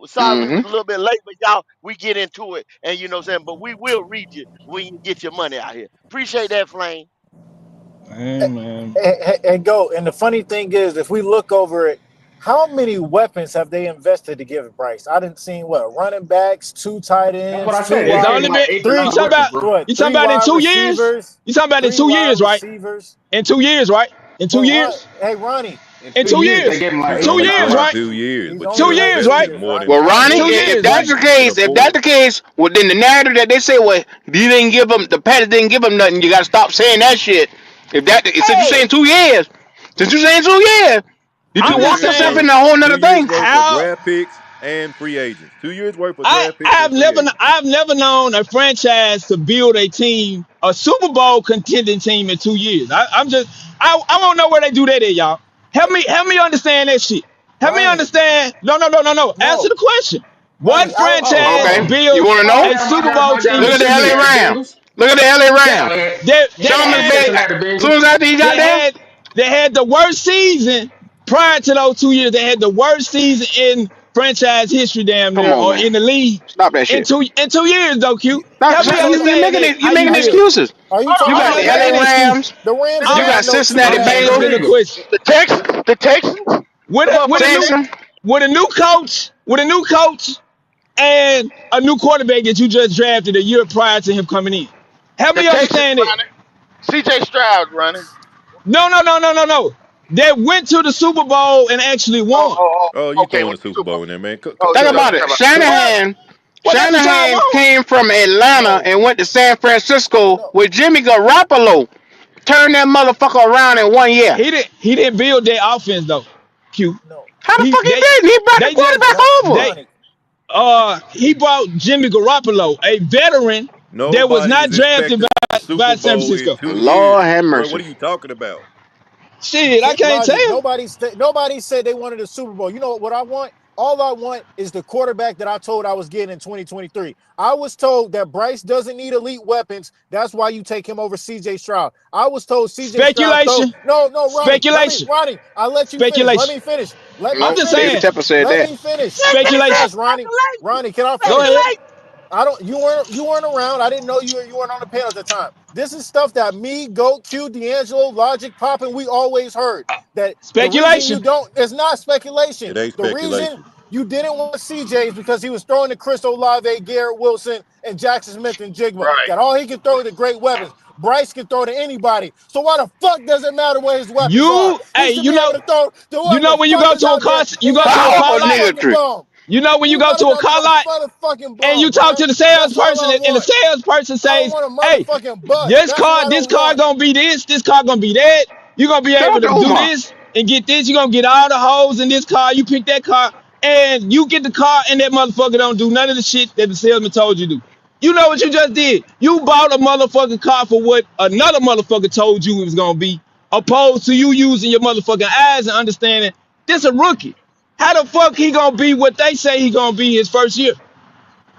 Sorry we was Hmm. a little bit late, but y'all, we get into it, and you know what I'm saying. But we will read you when you get your money out here. Appreciate that, Flame. Man. And go. And the funny thing is, if we look over it, how many weapons have they invested to give Bryce? I didn't see what running backs, two tight That's what ends, I two said. They It's gave wide, him only like been eight to you three, nine talking weapons, about bro. you talking three about in wide 2 years? receivers, You talking about in three two wide years, right? receivers. In 2 years, right? In two But Ron, years? hey Ronnie, In In two two years, they years? gave him like He's eight Two to only nine years, played right? weapons. 2 years, he's but only you 2 years, played 2 invested right? years. more Well, than Ronnie, Ronnie, Two more if years, than that's right? the you can case, afford. well, then the narrative that they say, well, you didn't give them, the Packers didn't give them nothing. You got to stop saying that shit. Since you Hey, saying 2 years, since you saying 2 years, you Two I'm just just walked years yourself saying worth, into a whole nother 2 years thing. worth of how draft picks and free agents. 2 years worth of draft picks and free agents. I've never known a franchise to build a team, a Super Bowl contending team in 2 years. I want to know where they do that at, y'all. Help me understand that shit. Help me Ronnie, understand. No. Answer no, the question. What Ronnie. Oh, franchise Okay, oh, you built want to oh! I know? a got him. I Super got him. Bowl I got team him. Look in at The the two LA years? Cincinnati Rams. Bengals. Look at the LA Yeah, Rams. They Sean the had McVay, Cincinnati as soon Bengals. as after he got they there, had they had the worst season prior to those 2 years. They had the worst season in franchise history, damn come near, on, or man, in the league. stop that In shit. two years though, Q. Stop, Help me stop, So understand that you how you making build. excuses. Are you You I'm talking got not the about LA making excuses. Rams. the Rams? You I'm Don't got have no two Cincinnati I'm bad answering Bengals. the receivers. question. The Texans, With the a with a motherfucking new Texans. with a new coach and a new quarterback that you just drafted a year prior to him coming in. Help the me Texans understand it. running. C.J. Stroud running. No. They went to the Super Bowl and actually won. Oh, you Okay. throwing What the you Super talking about? Bowl in there, man. Oh, Think you about talking it. about? What? What else you talking Shanahan about? came from Atlanta No, and went to San Francisco no. with Jimmy Garoppolo. Turned that motherfucker around in 1 year. He didn't build their offense though. Q. No, How the He fuck he they did? He brought the they just quarterback over. they Ronnie. he brought Jimmy Garoppolo, a veteran that was Nobody not is drafted expecting by a Super San Bowl in Francisco. 2 years, Lord have bro. What mercy. are you talking about? Shit, I can't Logic. tell. Nobody said they wanted a Super Bowl. You know what I want? All I want is the quarterback that I told I was getting in 2023. I was told that Bryce doesn't need elite weapons. That's why you take him over CJ Stroud. I was told CJ Stroud throw. Speculation, No, Ronnie. speculation, Ronnie, I let you finish. Let speculation. me finish. Let me I'm Nope. just David finish. saying, Tepper said Let that. me finish. Let me speculation. finish, Ronnie. Ronnie, can I Go finish? ahead. I don't. You weren't around. I didn't know you weren't on the panel at the time. This is stuff that me, Goat, Q, D'Angelo, Logic, Pop, and we always heard. That the reason you Speculation. don't, it's not speculation. It ain't The reason speculation. you didn't want CJ is because he was throwing to Chris Olave, Garrett Wilson, and Jackson Smith and Jigma. Right. That all he can throw are the great weapons. Bryce can throw to anybody. So why the fuck does it matter where his weapons are? You, He hey, should be able to throw to whoever the when you fuck go is to a out car, there you and go got to a that car Powerful lot. motherfucking niggatry. bomb. You know when you He go to better a not be car the lot motherfucking and you bum, talk to man. the That's all salesperson I and the want. salesperson I don't says, want a "Hey, motherfucking bust. That's what I this don't car want. gonna be this car gonna be that. You're gonna be Shout able out to to do Umar. this and get this. You're gonna get all the hoes in this car. You pick that car and you get the car and that motherfucker don't do none of the shit that the salesman told you to do. You know what you just did? You bought a motherfucking car for what another motherfucker told you it was gonna be, opposed to you using your motherfucking eyes and understanding this a rookie. How the fuck he gonna be what they say he gonna be his first year?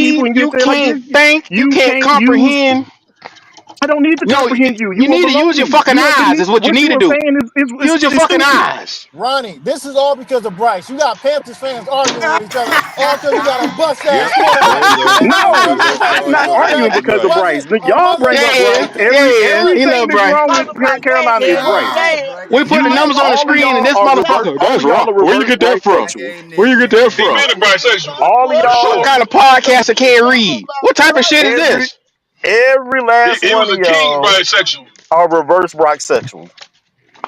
people read, and get you there like this. can't think, you You can't can't use. comprehend. I don't need to No, comprehend you. you You are need to below use your me. fucking You have eyes. beneath. Is what you What need you to are do. saying Use your is fucking stupid. eyes. Ronnie, this is all because of Bryce. You got Panthers fans arguing with each other, all because he got a bust ass Yep. There quarterback. you go. Man, you There No, you knew go this with your I'm Panthers not argument. There you arguing go quarterback with your because of argument. Bryce. wasn't a Y'all bring up Yeah, Bryce. motherfucking yeah. You Everything love that's Bryce. wrong with Talk about Carolina they is ain't Bryce. they We put the You, numbers on the all of screen, and y'all this are reverse. motherfucker. All That's of y'all wrong. are Where you reverse get that Bryce from? sexuals. Where you get that He from? made it bisexual. All of What y'all, kind of podcast can't read? What type of shit is every this? every last He one was of a king y'all bisexual. are reverse Bryce sexuals.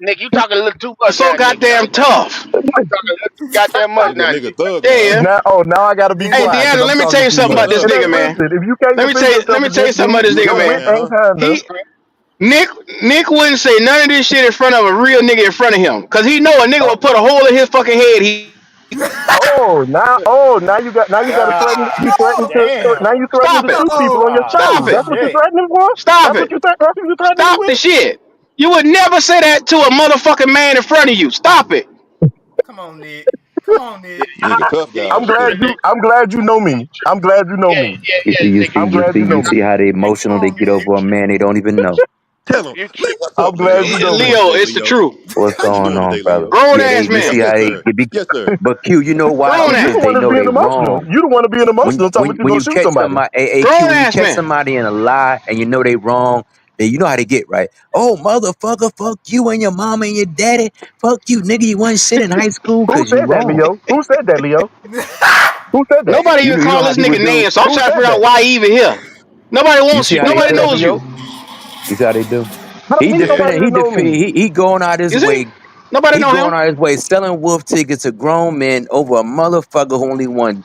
Nick, you talking a little too Are much so now, Nick. Now goddamn tough. you talking a little too goddamn much Nigga, now, nigga, Nick. thug Yeah, now. yeah. now I gotta be Hey, quiet because Deanna, I'm let me tell talking you too something You a about much. this And thug hey, nigga, now. man. listen, if you can't defend Let yourself me tell you against something me, about this You a nigga, then thug man. ain't now, time to. He Nick wouldn't say none of this shit in front of a real nigga in front of him, cause he know a nigga Oh, will put a hole in his fucking head. He now you got to threaten. You threatening God to damn. now you threatening stop to it, shoot people on your Ah, stop show. it, That's what you're shit. threatening for. stop That's what it, you threatening me stop with. the shit. You would never say that to a motherfucking man in front of you. Stop it. Come on, Nick. Come on, Nick. nigga, tough Yeah, guy you for sure. tripping, Nick. I'm glad you know me. I'm glad you know Yeah, me. yeah, You yeah, see, you Nick. see, You I'm you glad see, you you know see me. how the Come emotional they on, get Nick. over a man they don't even know. Tell him, you Leo, tri- what's up, I'm Leo? glad you How you know doing me. Leo, today, it's the Leo? truth. What's How you going doing on, today, brother? Leo? Grown Yeah, ass you Yes, see man. how yes, they, sir. they be, Yes, sir. but Q, you know why? Grown Oh, you ass. the Because one they that's know being they emotional. wrong. You the one to being emotional. Talking about you When gonna you shoot catch somebody. somebody, AQ, Grown when you ass catch man. somebody in a lie and you know they wrong, then you know how they get, right? Oh, motherfucker, fuck you and your mama and your daddy. Fuck you, nigga. You wasn't shit in high school Who because you said that, wrong. Leo? Who said that, Leo? Who said that? Nobody even You know call how this people nigga do. name, so I'm Who trying to said figure out that? why he even here. Nobody You wants see you. how Who they Nobody said do. that, knows you. Leo? You see how they do. I don't He need Yeah. nobody defend. to know me. He going out his You see? way. Nobody He know going him. out his way selling wolf tickets to grown men over a motherfucker who only won.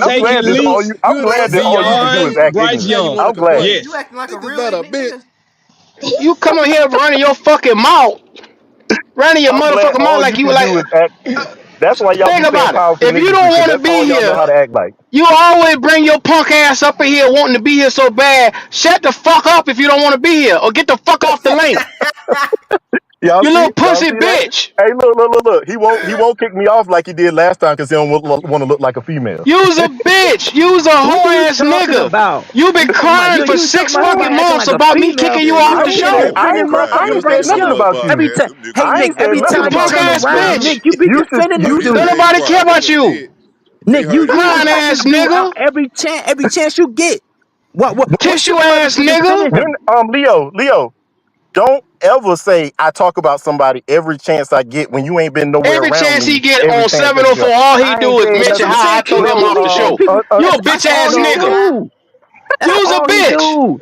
I'm I'm taking glad that all leaps you. I'm Hey, glad that all you can do is beyond act Bryce Now ignorant. you Young. want to I'm glad. hey, complain? you Yes. acting like a Niggas real not a bitch. nigga. You come in here running your fucking mouth, running your I'm glad motherfucking mouth all like you you can like. do is act. That's why y'all Think be saying about it. powerful If you niggas don't because want to that's be all y'all know here, how to act like. you always bring your punk ass up in here wanting to be here so bad. Shut the fuck up if you don't want to be here, or get the fuck off the link. Y'all You see? little Y'all pussy see that? bitch. Hey, look. He won't kick me off like he did last time because he don't want to look like a female. You's a bitch. You's a What whole are you ass talking nigga. about? You been You talking about crying for you talking six about fucking somebody acting months like a about me female? kicking you Yeah, off you I the I was ain't ain't been sitting said there show. I finna defending cry. You motherfucking was ain't finna said Bryce come nothing off Young the about you. every time. podcast. Them niggas Hey I Nick, finna ain't said every come You's nothing a time you about punk turn you. ass around, bitch. Nick, you be You should defending Now you this he should Don't dude. stayed nobody care quiet. He about wasn't you. dead. They Nick, you heard his you Crying ass. attack ass this dude nigga. every chance you get. What's Tissue your purpose ass for nigga. defending when him? Leo, don't ever say I talk about somebody every chance I get when you ain't been nowhere Every around chance he me get every on chance that you 704, got. all he I ain't do is said That's mention what I'm nothing. how I saying. throw him No, off the People, show. people. You a That's bitch all ass he no. nigga. do. That's You's a all he bitch. do.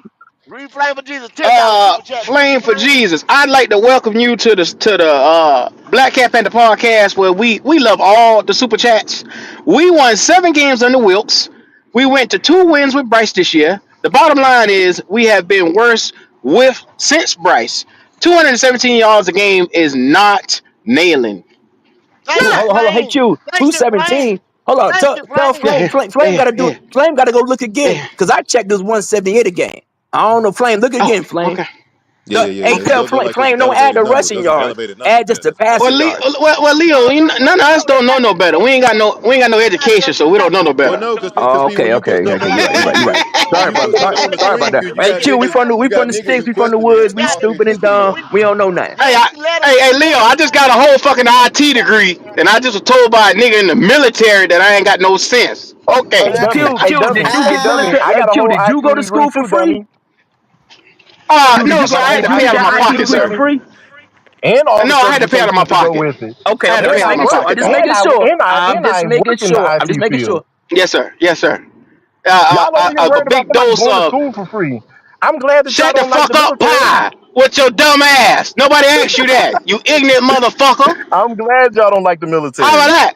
Read Flame for Jesus $10 super chat, Mr. Flame for Flame. Jesus. I'd like to welcome you to the Black Cat Panther podcast where we love all the super chats. We won 7 games under Wilkes. We went to 2 wins with Bryce this year. The bottom line is we have been worse with since Bryce. 217 yards a game is not nailing. Thank Hold you, on, Not. hold on. Hey Flame. Q, Thank you, Flame. 217. Hold on. Thank you, Tell Flame. Flame, Yeah, Flame yeah, gotta do yeah, it. Flame gotta go look again. yeah. Cause I checked this 178 again. I don't know, Flame. Look Oh, again, Flame. okay, Yeah, yeah, Hey, yeah. okay. tell Those look Flame, like some Flame, don't add elevated the numbers. rushing Those some yards. elevated Add numbers just there. the That's all. Well, passing yards. Leo, No, no, none of us no, don't know not no better. We ain't got no education, so we don't know no Well, better. no, Oh, see, when okay, you put okay, stuff okay. on the You're right. You're right. screen You're right. view, when Sorry, you brother. put Sorry, stuff on the sorry about screen that. view, you Hey, got Q, niggas, we you from got the niggas sticks. who We from the questioning woods. and We stupid and authenticity dumb. of it. We don't know nothing. Hey, Just let him Leo, finish. I just got a whole fucking IT degree, and I just was told by a nigga in the military that I ain't got no sense. Okay. Hey, Hey, dummy. Q, Hey, Q, did dummy. you Hey, get dummy. military? I Hey, got a Q, whole did you IT go to degree school for too, free? dummy. Q, did I No, you sir, go? got a I had whole to Did you pay get out of IT your my degree IT pocket, too, degree sir. for dummy. free? And all the No, I had to pay out of my certifications to go pocket. with it. Okay, I had okay. to I'm pay just out of my making sure. I'm pocket, just though. making And I sure. and I I'm and just I making work in the sure. I'm just IT making field. sure. Yes, sir. Yes, sir. Y'all over here A worried about big somebody dose going to of school for free. I'm glad that y'all shut the don't like the fuck up military. pie with your dumb ass. Nobody asked you that, you ignorant motherfucker. I'm glad y'all don't like the How about military. that?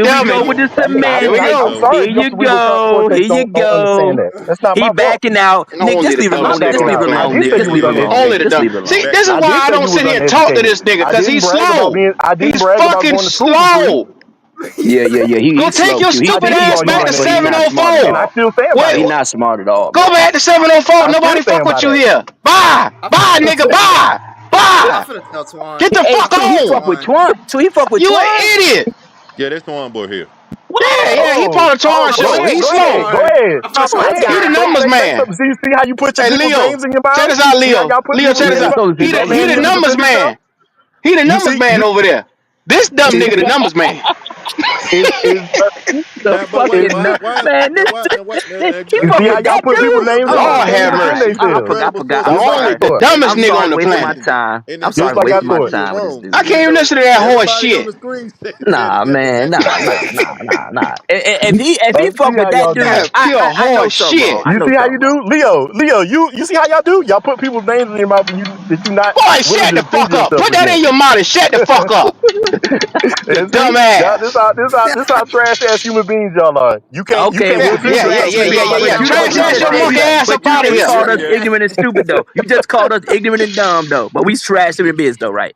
Here we go dummy. with the Here we semantics. go. I'm So Here sorry if your you cerebral go. Here cortex you don't understand go. that. That's not He my fault. backing out. Nick, Only just the leave it I'm not dumbest alone. nigga Just backing on the leave out. it I planet. alone, did Nick. say Just you was leave it alone, Only Nick. the uneducated. Just dumb. leave it alone. See, back this is I why did I say don't you was sit here and talk to uneducated. this nigga, I cause didn't he's brag about slow. being. I didn't He's brag about fucking going to school for free. slow. Yeah, yeah, yeah. Go He's take slow, your Q. I stupid did ass call you back to But he not uneducated, smart at 704. and I all. still stand by Wait, He that. not smart at all, go bro. back to 704. I still Nobody fuck stand with by you that. here. Bye. I, Bye, nigga. Bye. I Bye. finna tell Twan. Get the Hey, fuck I Q, finna he tell on. fuck with Twan. Twan. So he fuck with You an Twan? idiot. yeah, that's the one boy here. Yeah, he What? part of Twan I Go show. finna ahead, He's go tell ahead, slow. go Twan. ahead. I finna Oh tell my He the God. Twan. numbers Say man. something. See how you put Hey, people's Leo. names in your Check mouth? this out, See how Leo. y'all put Leo, people's check Yeah, this he out. told people's people He names the in names. the numbers definitive man. stuff? He the You numbers see, man you over there. This dumb is nigga the numbers man. is The Now, but wait, is fucking why? nu- Why? man. Now, why? Now, wait. Now, He you fuck see how with Greg, y'all that put people's dude. Greg, names in Oh Lord Greg, in have the my Greg, God. mercy. definitive I Greg, field. forgot. I was supposed forgot. to The I'm be only sorry. right. the And dumbest I'm nigga sorry. on the Wasting my planet. time. I'm Just sorry. the like I Wasting way my you thought. did it time with this wrong, I dude. can't even listen to that horse everybody on shit. the screen said Nah, it. man. Nah. If he See fuck with how that y'all do. dude, That pure I know horse something wrong. shit. I You know see how you something wrong. do, Leo. You see how y'all do? Y'all put people's names in your mouth and you're not Boy, willing shut to the defend fuck up. yourself Put that in again. your mouth and shut the fuck up. The And see, dumb y'all, this ass. how this how this how trash ass human beings y'all are. You Okay, can't well, Yeah, even you yeah, defend yeah, yourself yeah, because He yeah, yeah, somebody already yeah. else but Trash told you you ass just your before hey, you monkey got ass up but you out of just here. called Greg us asked. ignorant and stupid though. You just called us ignorant and dumb though. But we trashed him in biz though, right?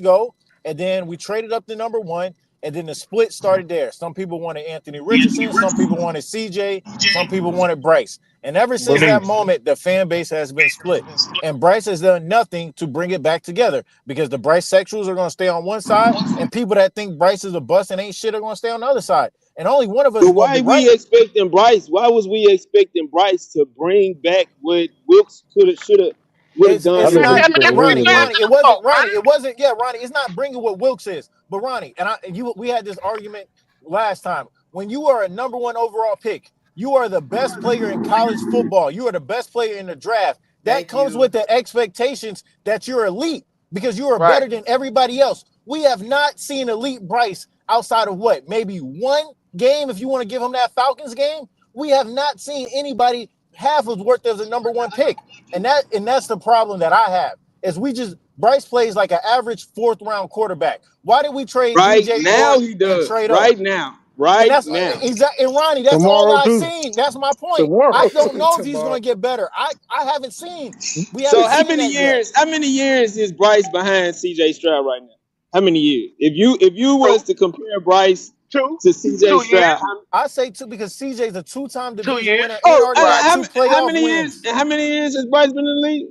go, and then we traded up to number one, and then the split started there. Some people wanted Anthony Richardson, some people wanted CJ, some people wanted Bryce. And ever since that moment, the fan base has been split. And Bryce has done nothing to bring it back together because the Bryce sexuals are going to stay on one side, and people that think Bryce is a bust and ain't shit are going to stay on the other side. And only one of us But is going to why be right. we expecting Bryce? Why was we expecting Bryce to bring back what Wilkes could have, should have, would have done I It's for think not he Wilkes? should have went Ronnie. again. Ronnie, it wasn't Ronnie. It wasn't. Yeah, Ronnie. It's not bringing what Wilkes is. But Ronnie and we had this argument last time. When you are a number one overall pick, you are the best player in college football. You are the best player in the draft. That Thank comes you. with the expectations that you're elite because you are Right. better than everybody else. We have not seen elite Bryce outside of what, maybe one game, if you want to give him that Falcons game. We have not seen anybody half as worth as a number one pick. And that's the problem that I have. is we just Bryce plays like an average fourth round quarterback. Why did we trade Right DJ now Moore he and does. trade up? Right now. And Right that's now. exactly, and Ronnie, that's all Tomorrow I've too. seen. That's my point. I Tomorrow. don't know if he's Tomorrow. going to get better. I haven't seen. We So haven't seen that yet. how many years is Bryce behind CJ Stroud right now? How many years? If you was Two, to compare Bryce two, to CJ 2 years, Stroud, I say two because CJ's a two-time 2 division years. winner and already Right. got two how playoff many years? wins. How many years has Bryce been in the league?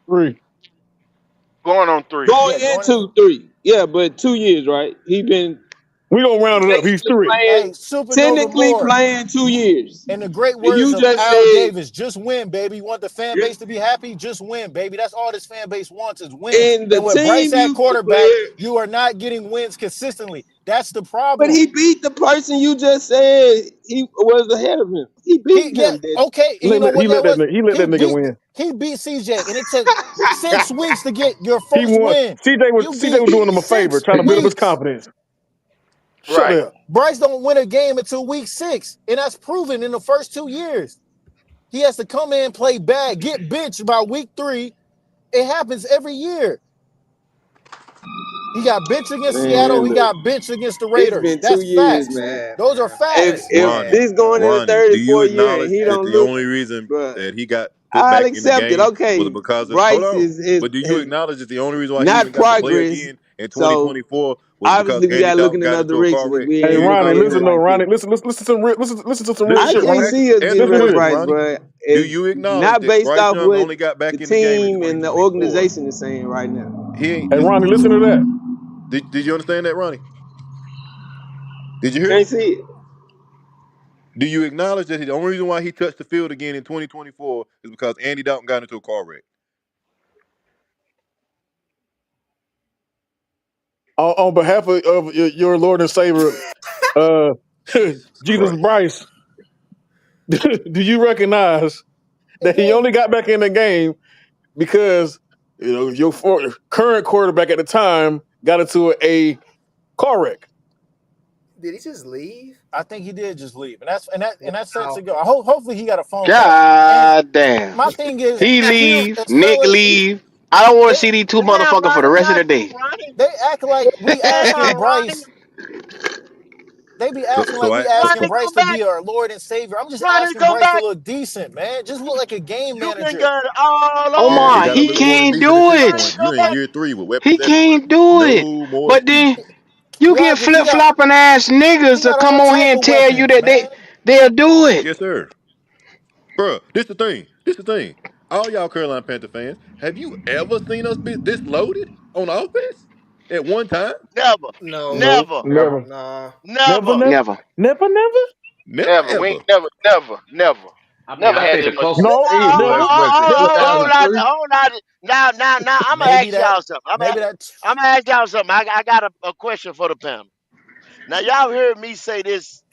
3. Going on 3. Going Yeah, going into into 3. Yeah, but 2 years, right? He been We gonna round it up. He's technically 3. playing, hey, Supernova technically Moore. playing 2 years. In the great And words you of just Al said, Davis, just win, baby. You want the fan base to be happy? Just win, baby. That's all this fan base wants is wins. and the And with Bryce team at you quarterback, declared, you are not getting wins consistently. That's the but problem. he beat the person you just said he was ahead of him. He He beat yeah, him, did okay. And you know He what let that that was? nigga, he let that nigga win. He beat CJ, and it took 6 weeks to get your He first won. win. You CJ beat was doing him a favor, six trying to build up his weeks. confidence. Shut Right. up. Bryce don't win a game until week 6, and that's proven in the first 2 years. He has to come in, play bad, get benched by week 3. It happens every year. He got benched against Seattle. man. He Look, got benched against the it's Raiders. been two That's years, facts. man. Yeah, Those are man. If facts. That's if Ronnie, bad, this bro. going in the Ronnie, do you 34th year and acknowledge he that don't the look, only reason but that he got put I'll back in the accept it. game was Okay, because of hold Bryce on? is But do you has acknowledge that the only reason why he even not got to play progress. again in So 2024 was because obviously we Andy gotta look Dalton in got another into a car direction if wreck? we Do Hey ain't you Ronnie, looking at acknowledge it listen that? though, like Ronnie, this. listen to some real Listen, I shit, can't Ronnie. see us getting answer the rid Listen to of this. question, Bryce, Ronnie. but Do it's you acknowledge not that based Bryce off Young what only got the back in the game in team and the 2024? organization is saying right now. He ain't. Hey Ronnie, listen to that. Did you understand that, Ronnie? Did you hear me? Can't see it. Do you acknowledge that the only reason why he touched the field again in 2024 is because Andy Dalton got into a car wreck? On behalf of your Lord and Savior, uh, Jesus Jesus Christ. Bryce, do you recognize And that he then only got back in the game because your current quarterback at the time got into a car wreck? Did he just leave? I think he did just leave, and that's set to Wow. go. Hopefully he got a phone call. And God damn. my thing is, He Q leave, as Nick fellas, leave. I don't want to they see these two Damn, motherfuckers for the Ronnie, rest of not the you, day. Ronnie. they act like we asking Damn, Ronnie. Bryce. They be So acting so like I we asking Ronnie, Bryce come to back. be our Lord and Savior. I'm just Ronnie, asking come Bryce to back. look decent, man. Just look like a game You can manager. get it all yeah, he Omar, on. got to he look more than can't decent at do this Ronnie, point. it. You're come in back. year 3 with weapons He everywhere. can't do it. No more But then excuses. you Right, get but flip flopping ass he niggas to got come all on here type and of tell you weapons, that man. they'll do it. Yes, sir. Bruh, this the thing. This the thing. All y'all Carolina Panther fans, have you ever seen us be this loaded on offense at one time? Never, No, No, never, Never, never, nah. never, never. never, Never. never, never. Never never. We ever. ain't never I mean, never I had think that the much closest No, thing never, was it Hold never. on, 2003? hold on. Now, I'm gonna Maybe ask that, y'all something. maybe that. I'm gonna ask y'all something. I got a question for the panel. Now, y'all heard me say this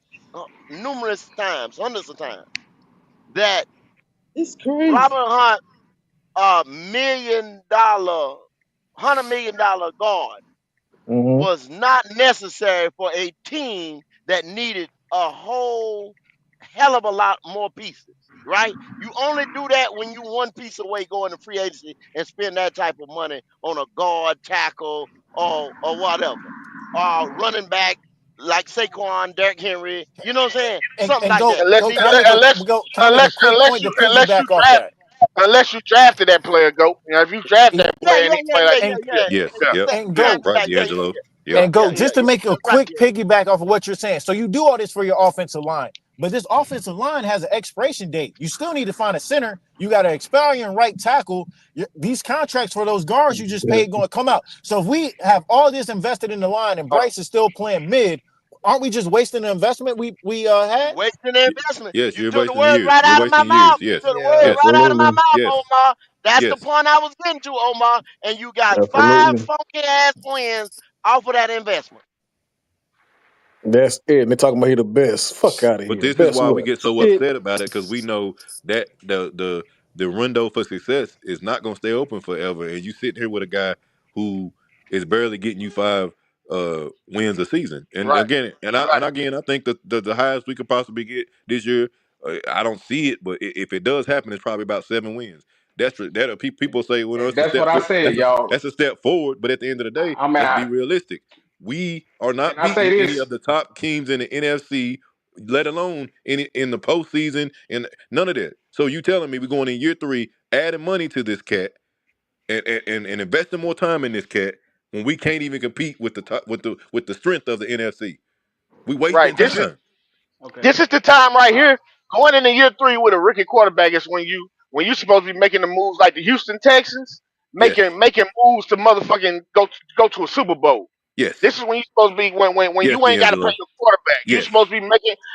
numerous times, hundreds of times, that It's crazy. Robert Hunt, $100 million guard, Hmm. was not necessary for a team that needed a whole hell of a lot more pieces, right? You only do that when you one piece away going to free agency and spend that type of money on a guard, tackle, or whatever. Running back like Saquon, Derrick Henry, you know what I'm saying? Something And like go, that. unless go. See, Can I make a unless go? Can I make a unless quick unless point you to unless you piggyback off draft that? unless you drafted that player, go. You know, if you draft E- that player and he play like And yeah, Yes, yeah, yep. and yeah, go, exactly Right, right. D'Angelo. Yeah, Yep. and yeah, go. yeah, Just to yeah. make a Right, quick piggyback off of what you're saying. So you do all this for your offensive line, but this offensive line has an expiration date. You still need to find a center. You got an expiring right tackle. These contracts for those guards you just paid going to come out. So if we have all this invested in the line and uh, Bryce is still playing mid, aren't we just wasting the investment we you had? wasting the Y- investment. Yes, You you're took the wasting words years. right You're out of my wasting years. mouth. You Yes. took the yeah. words Yes. right out of my Absolutely, mouth, Yes. Omar. That's the Yes. point I was getting to, Omar. And you got five absolutely. funky ass wins off of that investment. That's it. And they're talking about he the best. Fuck out of But here. this is Best why we what? get so Shit. upset about it because we know that the window for success is not going to stay open forever. And you sit here with a guy who is barely getting you 5 wins a season. And right, again, right. I think that the highest we could possibly get this year. I don't see it, but if it does happen, it's probably about 7 wins. People say, well, no, And it's a that's what step I for, said, y'all. that's a step forward. But at the end of the day, I mean, let's be realistic. We are and not I say beating any this. of the top teams in the NFC, let alone in the postseason and none of that. So you telling me we're going in year three, adding money to this cat and investing more time in this cat when we can't even compete with the top with the strength of the NFC? We Right. wasting This is time. Okay. this is the time right Uh, here. Going into year three with a rookie quarterback is when you supposed to be making the moves like the Houston Texans, Yes. making moves to motherfucking go to a Super Bowl. Yes. This is when you supposed to be when Yes, you ain't got to pay D'Angelo. your quarterback. You Yes. supposed to be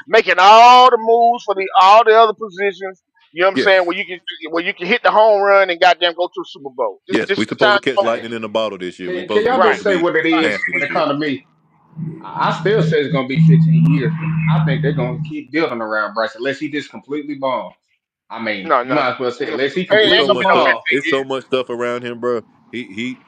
making all the moves for the all the other positions. You know what I'm Yes. saying? Where you can hit the home run and goddamn go to a Super Bowl. Yes. This We is the supposed time. to catch hey, lightning in the bottle this year. We can supposed to we y'all Right. supposed just to say be what it Right. is nasty when this it year. comes to me? I still say it's gonna be 15 years. I think they're gonna keep building around Bryce unless he just completely bombs. I mean, No, you no, no. might as well say Ain't, unless he ain't It's gonna so completely be much no stuff. bombs. 15 It's years. so much stuff around him, bro. He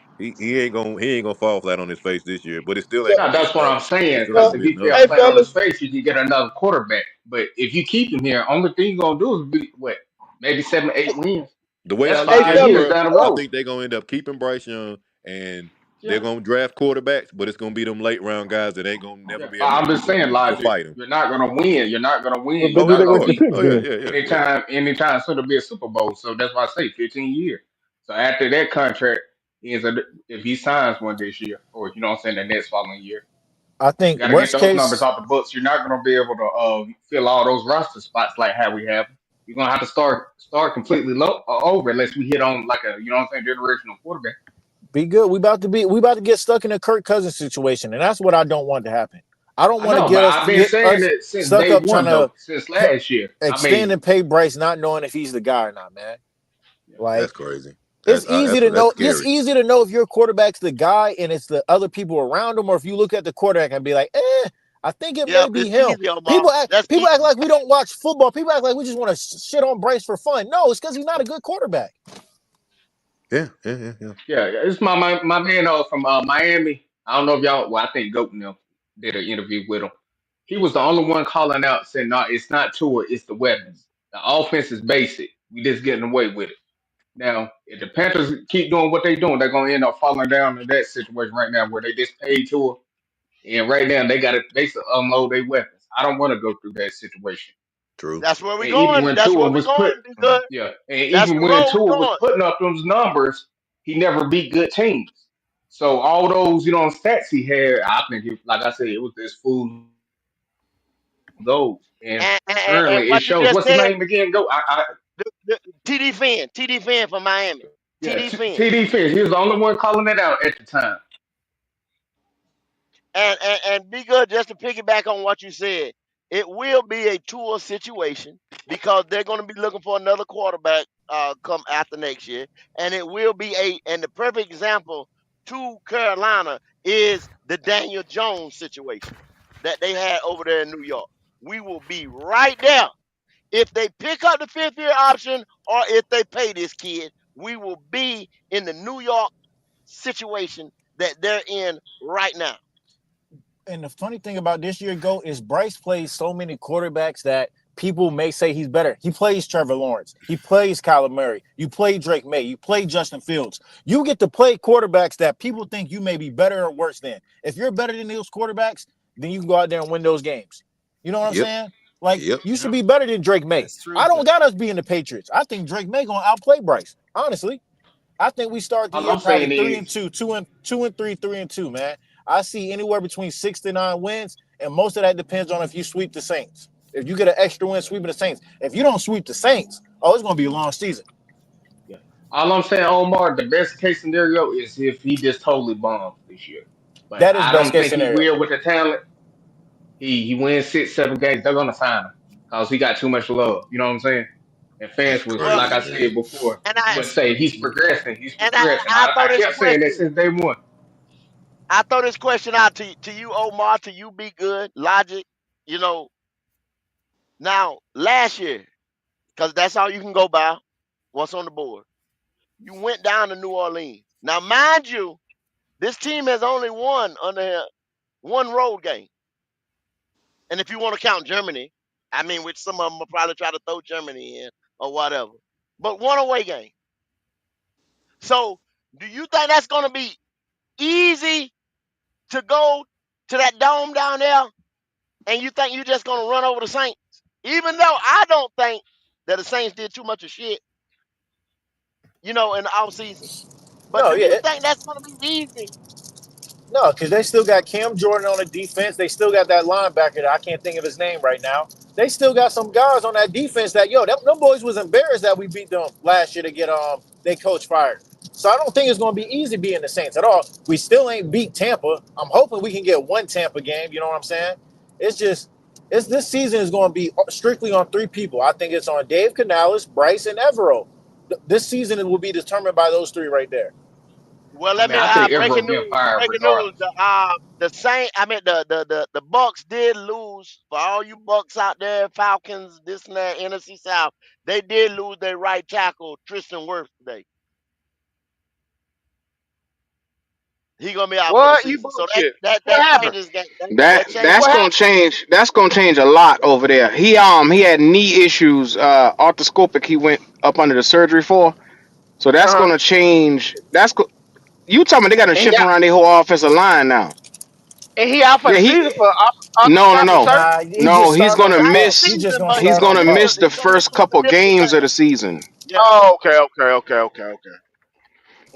ain't gonna fall flat on his face this year. But it still ain't Yeah, gonna be that's what enough. I'm It saying. still ain't Because gonna if be he enough. fell Hey flat on his fellas, face, you can get another quarterback. But if you keep him here, only thing you're gonna do is be what, maybe 7, 8 wins. The way That's I look hey 5 at it, years fellas, bro, down the I road. think they're gonna end up keeping Bryce Young, and they're Yeah. gonna draft quarterbacks, but it's gonna be them late round guys that ain't gonna never Yeah. be But able to I'm do just saying, to Logic, fight him. you're not gonna win. You're not gonna win. But You're Oh, do not they gonna waste the be pick oh yeah, then? yeah, yeah, yeah. anytime soon to be a Super Bowl. So that's why I say 15 years. So after that contract is if he signs one this year, or you know what I'm saying, the next following year, I you think got to get worst those numbers case, off the books. You're not going to be able to fill all those roster spots like how we have. You're going to have to start completely low over unless we hit on like a you know what I'm saying generational quarterback. be good. We about to get stuck in a Kirk Cousins situation, and that's what I don't want to happen. I don't I want to know, but get I've been saying us it since stuck day up trying one though, to since last year. I extend mean, and pay Bryce, not knowing if he's the guy or not, man. yeah, Like That's crazy. it's easy to That's know. It's scary. easy to know if your quarterback's the guy and it's the other people around him, or if you look at the quarterback and be like, I think it may Yep, be it's him. easy, Omar. That's People act easy. like we don't watch football. People act like we just want to shit on Bryce for fun. No, it's because he's not a good quarterback. Yeah, yeah, yeah, yeah. yeah. It's my man from Miami. I don't know if y'all. Well, I think Goat and them did an interview with him. He was the only one calling out saying, "No, it's not Tua, it's the weapons. The offense is basic. We just getting away with it." Now, if the Panthers keep doing what they're doing, they're gonna end up falling down in that situation right now where they just paid Tua, and right now they got to basically unload their weapons. I don't want to go through that situation. True. That's where we And even going. when That's Tua where we was put, going. Be good. yeah, and That's even the when road we Tua was going. putting up those numbers, he never beat good teams. So all those, stats he had, I think, like I said, it was this fool gold. And And currently, it what you shows. just What's his said, name again? Go. TD Finn from Miami. Yeah, TD Finn. TD Finch. He was the only one calling it out at the time. And be good just to piggyback on what you said. It will be a tour situation because they're going to be looking for another quarterback come after next year, and it will be a and the perfect example to Carolina is the Daniel Jones situation that they had over there in New York. We will be right there if they pick up the fifth year option or if they pay this kid. We will be in the New York situation that they're in right now. And the funny thing about this year, Go, is Bryce plays so many quarterbacks that people may say he's better. He plays Trevor Lawrence. He plays Kyler Murray. You play Drake May. You play Justin Fields. You get to play quarterbacks that people think you may be better or worse than. If you're better than those quarterbacks, then you can go out there and win those games. You know what I'm Yep. saying? Like, Yep. you should Yep, be better than Drake May. that's true. I don't got us being the Patriots. I think Drake May gonna outplay Bryce. Honestly. I think we start the All year I'm probably saying three and is, two, two and three, 3-2, man. I see anywhere between 6 to 9 wins, and most of that depends on if you sweep the Saints. If you get an extra win sweeping the Saints, if you don't sweep the Saints, oh, it's gonna be a long season. yeah. All I'm saying, Omar, the best case scenario is if he just totally bombs this year. But That is I best don't case think he scenario. will with the talent. He wins 6, 7 games. They're gonna sign him because he got too much love. You know what I'm saying? And That's fans was Well, like crazy, I said man. before, and I would say he's progressing. He's and progressing. I I throw this kept saying that question. since day one. I throw this question out to you, Omar, to you, be good, logic. You know, now last year, because that's all you can go by. What's on the board? You went down to New Orleans. Now, mind you, this team has only won under one road game, and if you want to count Germany, I mean, which some of them will probably try to throw Germany in or whatever, but one away game. So, do you think that's going to be easy to go to that dome down there, and you think you just going to run over the Saints? Even though I don't think that the Saints did too much of shit, in the offseason. But No, do yeah, you think that's going to be easy? no, because they still got Cam Jordan on the defense. They still got that linebacker that I can't think of his name right now. They still got some guys on that defense that them boys was embarrassed that we beat them last year to get their coach fired. So I don't think it's going to be easy being the Saints at all. We still ain't beat Tampa. I'm hoping we can get one Tampa game. You know what I'm saying? It's just this season is going to be strictly on three people. I think it's on Dave Canales, Bryce, and Evero. This season it will be determined by those three right there. Well, I let mean, me I think breaking everyone getting news. fired Breaking news. regardless. The Saint. I mean the Bucks did lose for all you Bucks out there. Falcons, this and that, NFC South. They did lose their right tackle Tristan Wirfs today. He gonna be out for the What? You season. So that bullshit. that What that happened? changes that that That changes that's What gonna happened? change. That's gonna change a lot over there. He had knee issues, arthroscopic. He went up under the surgery for. So that's Uh huh. gonna change. You talking about they got to And he shift out, around their whole offensive line now. and he out for Yeah, the he season for no no arthroscopic no surgery. Nah, he no. just He's starting gonna on not the pause. He miss. just season, gonna but He's start he on gonna missed miss the pause. the he gonna miss first some couple significant games of the time. season. Yeah. Oh,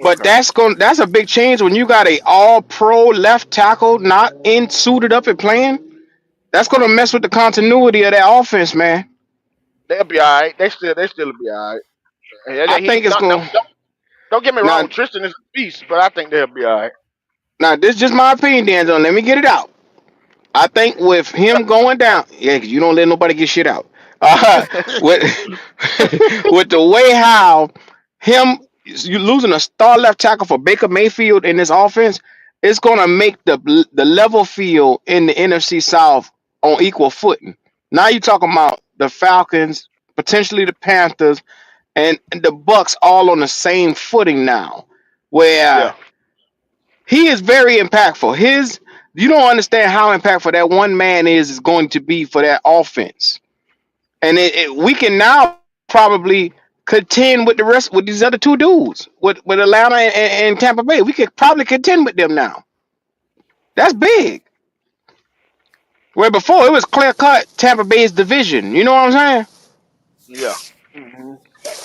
But okay. that's a big change when you got a all pro left tackle not in suited up and playing. That's gonna mess with the continuity of that offense, man. They'll be all right. They still be all right. I He think it's not, going don't get me now. wrong. Tristan is a beast, but I think they'll be all right. Now this is just my opinion, D'Angelo. Let me get it out. I think with him going down, yeah, 'cause you don't let nobody get shit out. With with the way how him you losing a star left tackle for Baker Mayfield in this offense, it's gonna make the level field in the NFC South on equal footing. Now you talking about the Falcons, potentially the Panthers, and the Bucks all on the same footing now, Yeah, where he is very impactful. His You don't understand how impactful that one man is going to be for that offense. And we can now probably contend with the rest with these other two dudes with Atlanta and Tampa Bay. We could probably contend with them now. That's big. Where before it was clear cut Tampa Bay's division. You know what I'm saying? yeah. Hmm.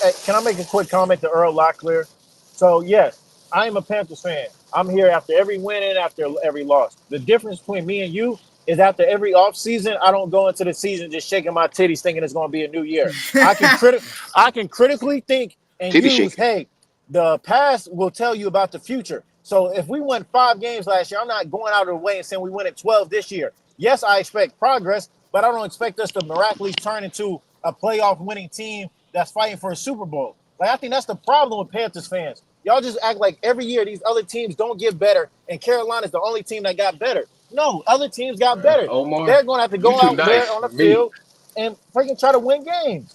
Hey, can I make a quick comment to Earl Locklear? So yes, I am a Panthers fan. I'm here after every win and after every loss. The difference between me and you is after every offseason, I don't go into the season just shaking my titties thinking it's going to be a new year. I can critically think and Titty use, shaking. hey, the past will tell you about the future. So if we won 5 games last year, I'm not going out of the way and saying we win at 12 this year. Yes, I expect progress, but I don't expect us to miraculously turn into a playoff winning team that's fighting for a Super Bowl. Like I think that's the problem with Panthers fans. Y'all just act like every year these other teams don't get better, and Carolina's the only team that got better. No, other teams got better. Omar, They're going to have to you go too out there nice on for the me. field and freaking try to win games.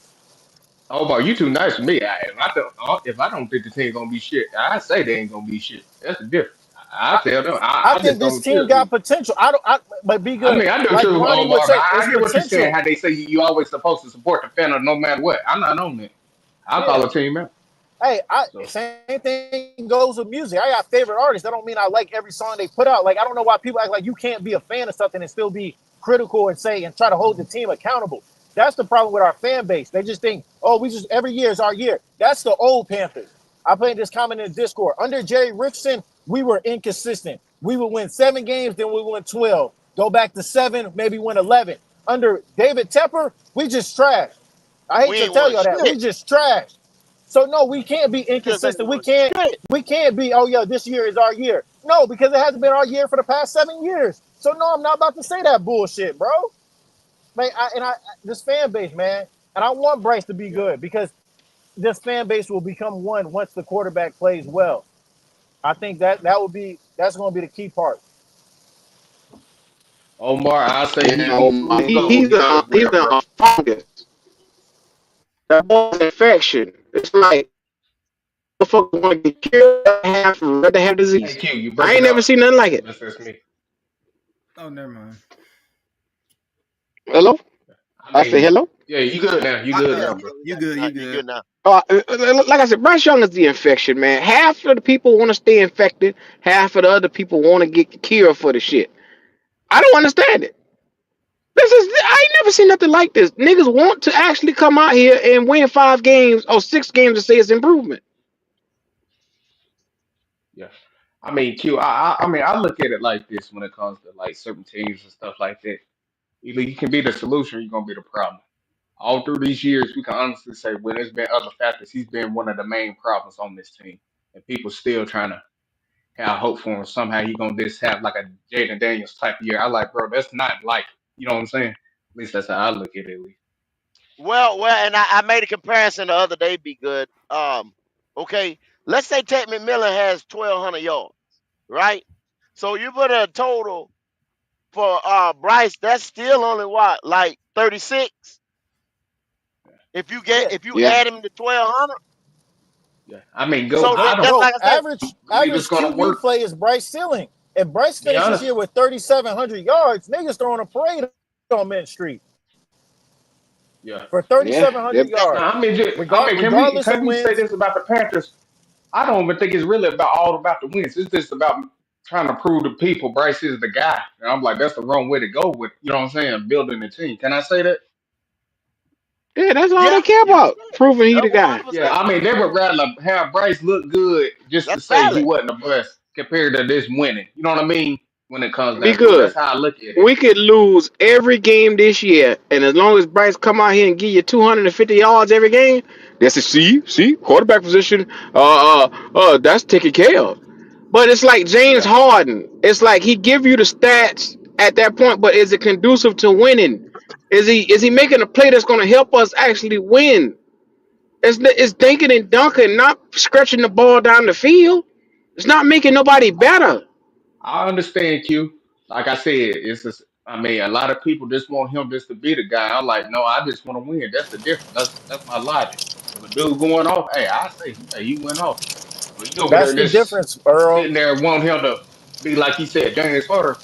Omar, you too nice for me. If I don't think the team gonna be shit, I say they ain't gonna be shit. That's the difference. I I, tell them. I I just think this don't team got cheerlead. potential. But be I good. mean, I do Like too, Ronnie would Omar. But say, I it's get what you're saying. potential. How they say you always supposed to support the fan no matter what. I'm not on that. I call Yeah. a team out. Hey, So same thing goes with music. I got favorite artists. That don't mean I like every song they put out. Like I don't know why people act like you can't be a fan of something and still be critical and say and try to hold the team accountable. That's the problem with our fan base. They just think, oh, we just every year is our year. That's the old Panthers. I played this comment in the Discord. Under Jerry Richardson, we were inconsistent. We would win 7 games, then we win 12. Go back to 7, maybe win 11. Under David Tepper, we just trash. I hate We to ain't tell won y'all that. We shit. just trash. So no, we can't be We just ain't inconsistent. won shit. We can't be, oh yeah, this year is our year. No, because it hasn't been our year for the past 7 years. So no, I'm not about to say that bullshit, bro. Man, this fan base, man, and I want Bryce to be Yeah. good because this fan base will become one once the quarterback plays well. I think that's going to be the key part. Omar, I say Yeah, he Omar. proves gold this year as He's well, bro. a fungus. That boy's an infection. It's like motherfucker want to get killed, rather have Hey disease. Q, you I breaking ain't never up. seen nothing like it. Unless that's me. Oh, never mind. Hello? I I say mean, hello. yeah, you good now. You I, good Yeah, now, yeah, bro. we you got you good? now. You You good? good now. Like I said, Bryce Young is the infection, man. Half of the people want to stay infected. Half of the other people want to get cured for the shit. I don't understand it. I ain't never seen nothing like this. Niggas want to actually come out here and win 5 games or 6 games to say it's improvement. Yeah. I mean, I mean, I look at it like this when it comes to like certain teams and stuff like that. Either you can be the solution or you're gonna be the problem. All through these years, we can honestly say when there's been other factors, he's been one of the main problems on this team. And people still trying to have hope for him. Somehow he gonna just have like a Jaden Daniels type of year. I like, bro, that's not like, you know what I'm saying? At least that's how I look at it. At least. And I made a comparison the other day. Be good. Okay, let's say Ted McMillan has 1,200 yards, right? So you put a total for Bryce. That's still only what, like 36. Yeah, If you Yeah. add him to 1,200, Yeah. I mean, go. so I don't just bro. like I say, believe it's Average gonna QB work. play is Bryce ceiling. If Bryce To be finishes honest. here with 3,700 yards, niggas throwing a parade on Mint Street Yeah. for Yeah. 3,700 that, Now, yards. I mean, Regardless of can we say wins, this about the Panthers? I don't even think it's really about all about the wins. It's just about trying to prove to people Bryce is the guy. And I'm like, that's the wrong way to go with, you know what I'm saying, building the team. Can I say that? Yeah, that's all yeah, they care you about. Proving he that's the guy. Yeah, 100%. I mean, they would rather have Bryce look good just to That's say he valid. wasn't the best compared to this winning. You know what I mean? When it comes Be down to it, that's good. how I look at it. We could lose every game this year, and as long as Bryce come out here and give you 250 yards every game, that's a see quarterback position. That's taken care of. But it's like James Yeah, Harden. It's like he give you the stats at that point, but is it conducive to winning? Is he making a play that's going to help us actually win? It's dinking and dunking, not stretching the ball down the field. It's not making nobody better. I understand, Q. Like I said, it's just, I mean, a lot of people just want him just to be the guy. I'm like, no, I just want to win. That's the difference. That's my logic. If a dude going off, hey, I say, hey, you went off. But you over that's there the just difference, Earl. sitting there wanting him to be like he said, James Carter.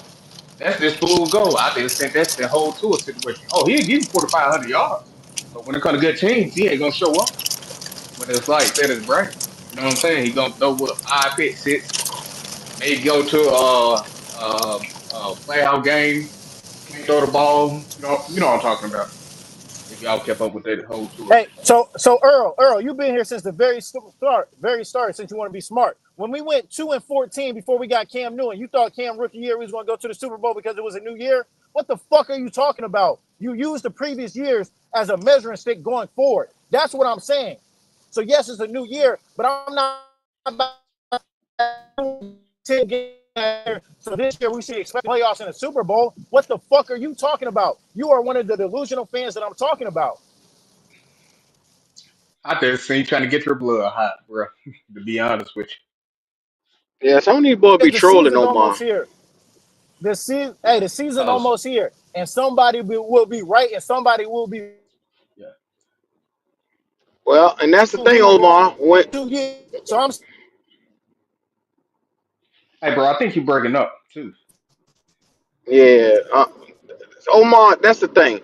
That's this fool go. I just think that's the whole tour situation. Oh, he'll give you 4,500 yards. But when it comes to good teams, he ain't gonna show up. But it's like said it's Bryce. You know what I'm saying? He gonna throw what 5 pick 6, maybe go to playoff game, can't throw the ball. You know what I'm talking about. If y'all kept up with that whole tour. Hey, so Earl, you've been here since the very start. Since you want to be smart. When we went 2-14 before we got Cam Newton, you thought Cam rookie year we was going to go to the Super Bowl because it was a new year. What the fuck are you talking about? You used the previous years as a measuring stick going forward. That's what I'm saying. So yes, it's a new year, but I'm not about 10 games. So this year we should expect playoffs in a Super Bowl. What the fuck are you talking about? You are one of the delusional fans that I'm talking about. I just seen you trying to get your blood hot, bro. To be honest with Yeah, some of these boys be Because the trolling season's Omar. almost here. you. Yeah. The season Cause almost here, and somebody will be right, and somebody yeah. Well, and that's the will thing, be wrong. Omar. When 2 years. So I'm Hey, bro, I think you breaking up too. yeah, Omar, that's the thing.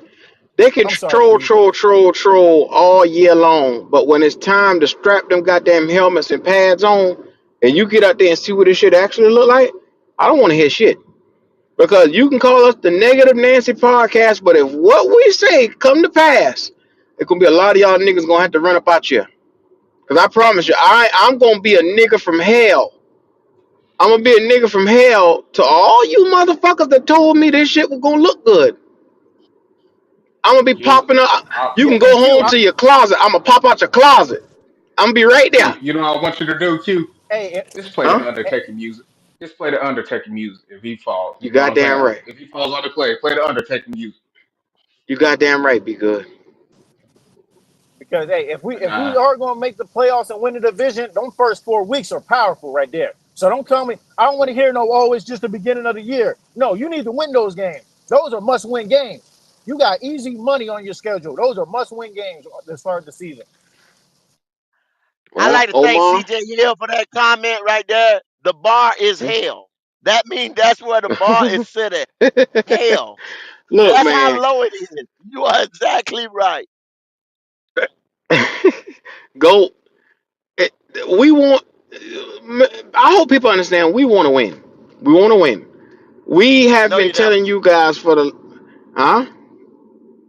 They can I'm sorry, troll, Q. troll, troll, troll all year long, but when it's time to strap them goddamn helmets and pads on, and you get out there and see what this shit actually look like, I don't want to hear shit. Because you can call us the negative Nancy podcast, but if what we say come to pass, it's gonna be a lot of y'all niggas gonna have to run up out here. Cause I promise you, I'm gonna be a nigga from hell. I'm gonna be a nigga from hell to all you motherfuckers that told me this shit was gonna look good. I'm gonna be Q. popping up. You can Look, go Hey, Q. home to your closet. I'm gonna pop out your closet. I'm gonna be right Q, there. you know what I want you to do, Q? Hey, Just play the Huh? Undertaker music. Just play the Undertaker music if he falls. You You know what I'm goddamn saying? right. If he falls on the play the Undertaker music. You goddamn right, be good. because hey, But if we nah, are going to make the playoffs and win the division, them first 4 weeks are powerful right there. So don't tell me I don't want to hear no. Oh, it's just the beginning of the year. No, you need to win those games. Those are must-win games. You got easy money on your schedule. Those are must-win games to start the season. I Well, like to thank Omar. CJ Hill for that comment right there. The bar is hell. That means that's where the bar is set at. Hell. Look, That's how man. low it is. You are exactly right. Go. it- we want. I hope people understand. We want to win. We want to win. We have No, been you don't. telling you guys for the. Huh?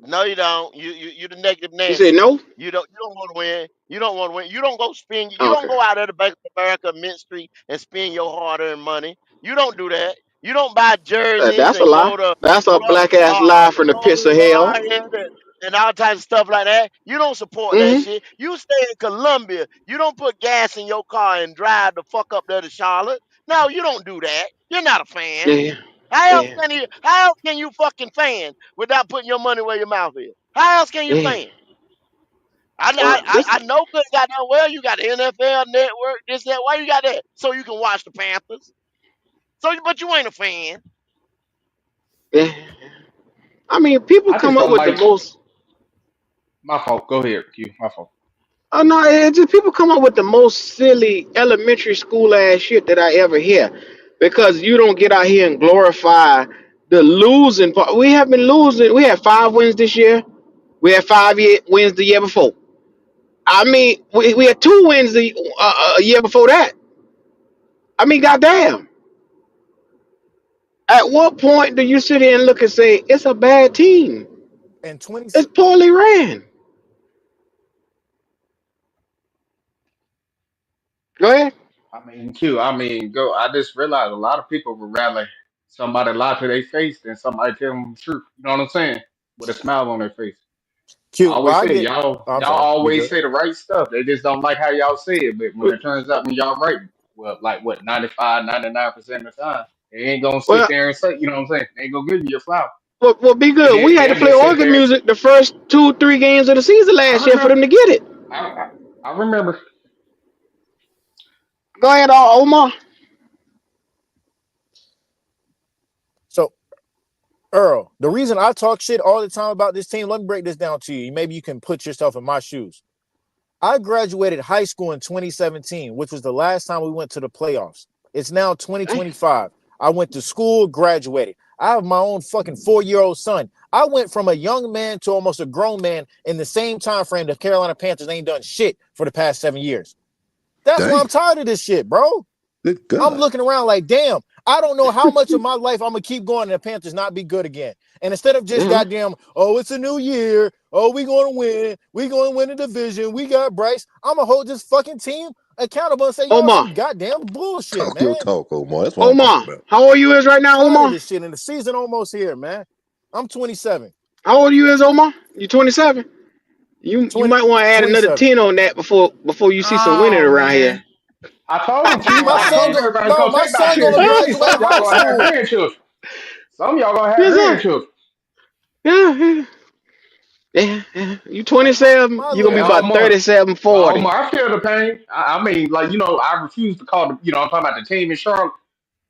No, you don't. You the negative You say Nancy. no? You don't want to win. You don't want to win. You don't go spend. You don't Okay. go out at the Bank of America, Mint Street, and spend your hard-earned money. You don't do that. You don't buy jerseys That's a and lie. go to That's a Ross, black ass lie from the pits of hell. Roy and all types of stuff like that. You don't support that Hmm. shit. You stay in Columbia. You don't put gas in your car and drive the fuck up there to Charlotte. No, you don't do that. You're not a fan. Yeah. How else Yeah. can you? How else can you fucking fan without putting your money where your mouth is? How else can you Yeah. fan? I Well, I I this. I know good goddamn well you got the NFL Network, this that. Why you got that? So you can watch the Panthers. But you ain't a fan. Yeah. I mean, people I just come up don't with the like most. my fault. Go ahead, Q. My fault. Oh no, it's just people come up with the most silly elementary school ass shit that I ever hear, because you don't get out here and glorify the losing part. We have been losing. We had 5 wins this year. We had wins the year before. I mean, we had 2 wins a year before that. I mean, goddamn. At what point do you sit here and look and say it's a bad team? And 20 It's poorly ran. Go ahead. I mean, Q. I mean, go. I just realized a lot of people would rather somebody lie to their face than somebody tell them the truth. You know what I'm saying? With a smile on their face. I Q. Well, always I say get. y'all Oh, I'm y'all sorry. You always good? say the right stuff. They just don't like how y'all say it. But when it turns out when y'all right, well, like what 95, 99% of the time, they ain't gonna sit Well, there and say, you know what I'm saying? They ain't gonna give you your flower. be They good. We did. had to They'll play just sit organ there. music the first 2, 3 games of the season I last year for remember. them to get it. I remember. Go ahead, Omar. So, Earl, the reason I talk shit all the time about this team, let me break this down to you. Maybe you can put yourself in my shoes. I graduated high school in 2017, which was the last time we went to the playoffs. It's now Damn. 2025. I went to school, graduated. I have my own fucking 4-year-old son. I went from a young man to almost a grown man in the same time frame. The Carolina Panthers ain't done shit for the past 7 years. That's why Dang. I'm tired of this shit, bro. Good I'm God. looking around like, damn, I don't know how much of my life I'm gonna keep going and the Panthers not be good again. And instead of just Uh-huh. goddamn, oh, it's a new year, oh, we gonna win, we gonna win the division, we got Bryce. I'm gonna hold this fucking team accountable and say, y'all Omar. some goddamn bullshit, Talk your man. talk, Omar. That's what I'm talking Omar. about. How old you is right now, Tired of Omar? this shit, and the season almost here, man. I'm 27, How old you is, Omar? You 27. You 20, might want to add another 27. 10 on that before you see some winning Oh around here. man, I told Q. My I son mean, go, everybody bro, gonna my take about son 10 gonna years. Some graduate of y'all high gonna have school. grandchildren. Some of y'all gonna have Yes, sir. grandchildren. Yeah, yeah, yeah, yeah. You Like 27, my you're gonna be little And about Omar, 37, but 40. Omar, I feel the pain. I mean, like I refuse to call the. I'm talking about the team in Charlotte.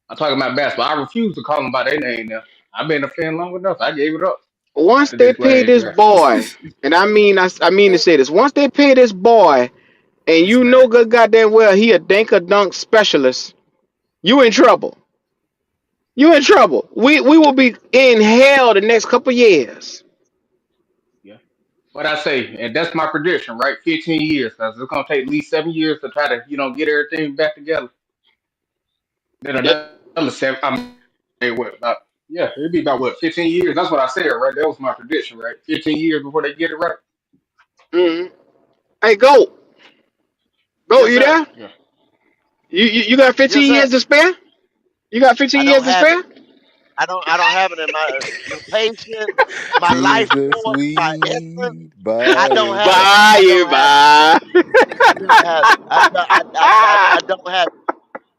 I'm talking about basketball. I refuse to call them by their name now. I've been a fan long enough. I gave it up Once after they this pay last this year. boy, and I mean to and, say this, once they pay this boy, and This you man. know good goddamn well he a dink or dunk specialist, you in trouble. You in trouble. We will be in hell the next couple years. Yeah. What I say, and that's my prediction, right? 15 years, because it's gonna take at least 7 years to try to, get everything back together. Then Yeah. another seven. What about? Yeah, it'd be about what 15 years. That's what I said, right? That was my prediction, right? 15 years before they get it right. Mm-hmm. Hey, go, Yes, you sir. there? Yeah. You got Yes, 15 sir. years to spare? You got I 15 years don't to have it. spare? I don't have it in my patience, my life Jesus, force, my essence. sweet I by don't and have it. by. Bye, I you don't have it. bye. I don't have it. I don't have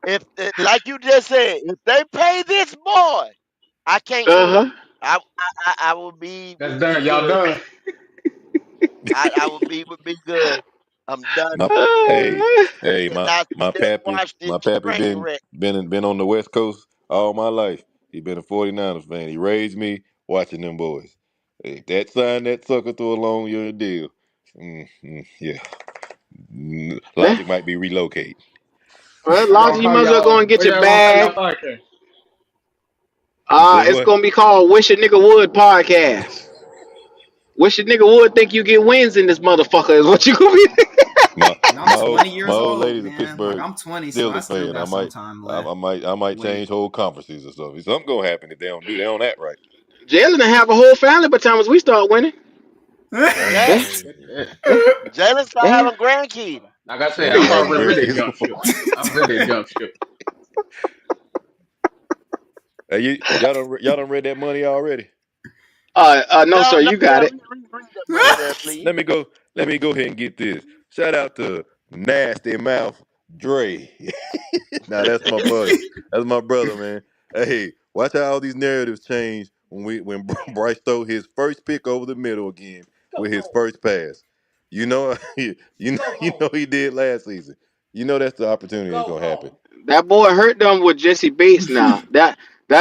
it. Like you just said, if they pay this boy, I can't do it. Uh-huh. I would That's be done. Y'all good. done. I would be good. I'm done. My hey, I hey, my cannot sit my there and pappy, watch this my pappy train been wreck. been been on the West Coast all my life. He been a 49ers fan. He raised me watching them boys. Hey, that signed that sucker to a long year deal. Yeah, Yeah. Logic might be relocate. Well, What Lodge, y'all you call must well go and y'all? get What your y'all gonna call y'all bag. podcast? You say It's what? gonna be called Wish a Nigga Would Podcast. Wish a nigga would think you get wins in this motherfucker is what you gonna be. My And I'm 20 years old old, lady's a man. Like Pittsburgh I'm 20, so I Steelers still fan. got some time left. I might Wait. change whole conferences or something. Something gonna happen if they don't do they on that right. Jalen to have a whole family by the time as we start winning. That's Yeah, Yeah, crazy. Yeah, yeah, Jalen start yeah. having grandkids. like I said, Jalen I'm having already ready to grandkids jump before. ship. I'm ready to jump ship. Hey, y'all done read that money already? No, No, sir, no, you yeah, got it. read that money there, please. Let me go. Let me go ahead and get this. Shout out to Nasty Mouth Dre. Now that's my buddy. That's my brother, man. Hey, watch how all these narratives change when Bryce throw his first pick over the middle again with his first pass. You know, you know he did last season. You know that's the opportunity that's gonna happen. That boy hurt them with Jesse Bates now. That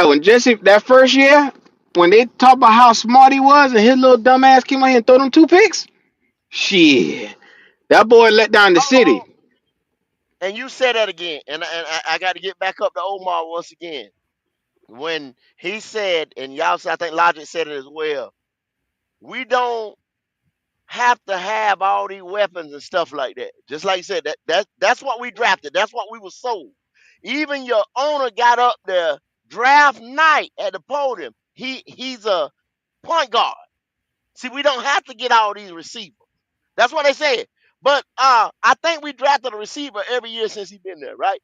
when Jesse that first year when they talk about how smart he was and his little dumb ass came out here and throw them two picks. Shit, that boy let down the Oh, city. and you said that again, and I got to get back up to Omar once again when he said, and y'all said, I think Logic said it as well. We don't have to have all these weapons and stuff like that. Just like you said, that's what we drafted. That's what we were sold. Even your owner got up there draft night at the podium. He's a point guard. See, we don't have to get all these receivers. That's what they said. But I think we drafted a receiver every year since he been there, right?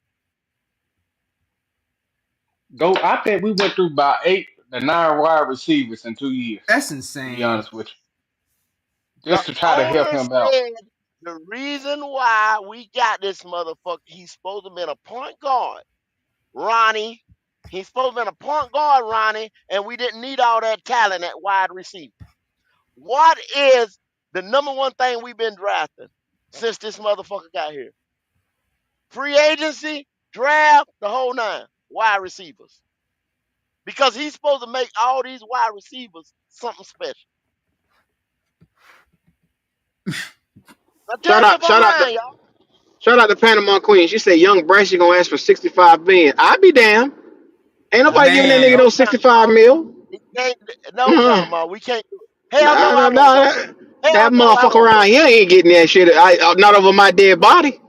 Go. I think we went through about 8 to 9 wide receivers in 2 years. That's To be insane. honest with you, The just to try to help owner him out. said the reason why we got this motherfucker, he's supposed to have been a point guard, Ronnie. He's supposed to have been a point guard, Ronnie, and we didn't need all that talent at wide receiver. What is the number one thing we've been drafting since this motherfucker got here? Free agency, draft, the whole nine. Wide receivers. Because he's supposed to make all these wide receivers something special. Now tell Shout me if out, I'm shout out, lying, y'all. shout out to Panama Queen. She said, "Young Bryce, you gonna ask for 65 billion? I'll be damn. Ain't nobody giving that nigga No, Man, no time 65 out. mil. He can't. No, Mm. time out. We can't do it. Hell no, Nah, nah, I won't nah. go. That Hell no, I motherfucker won't around go. here ain't getting that shit. Not over my dead body.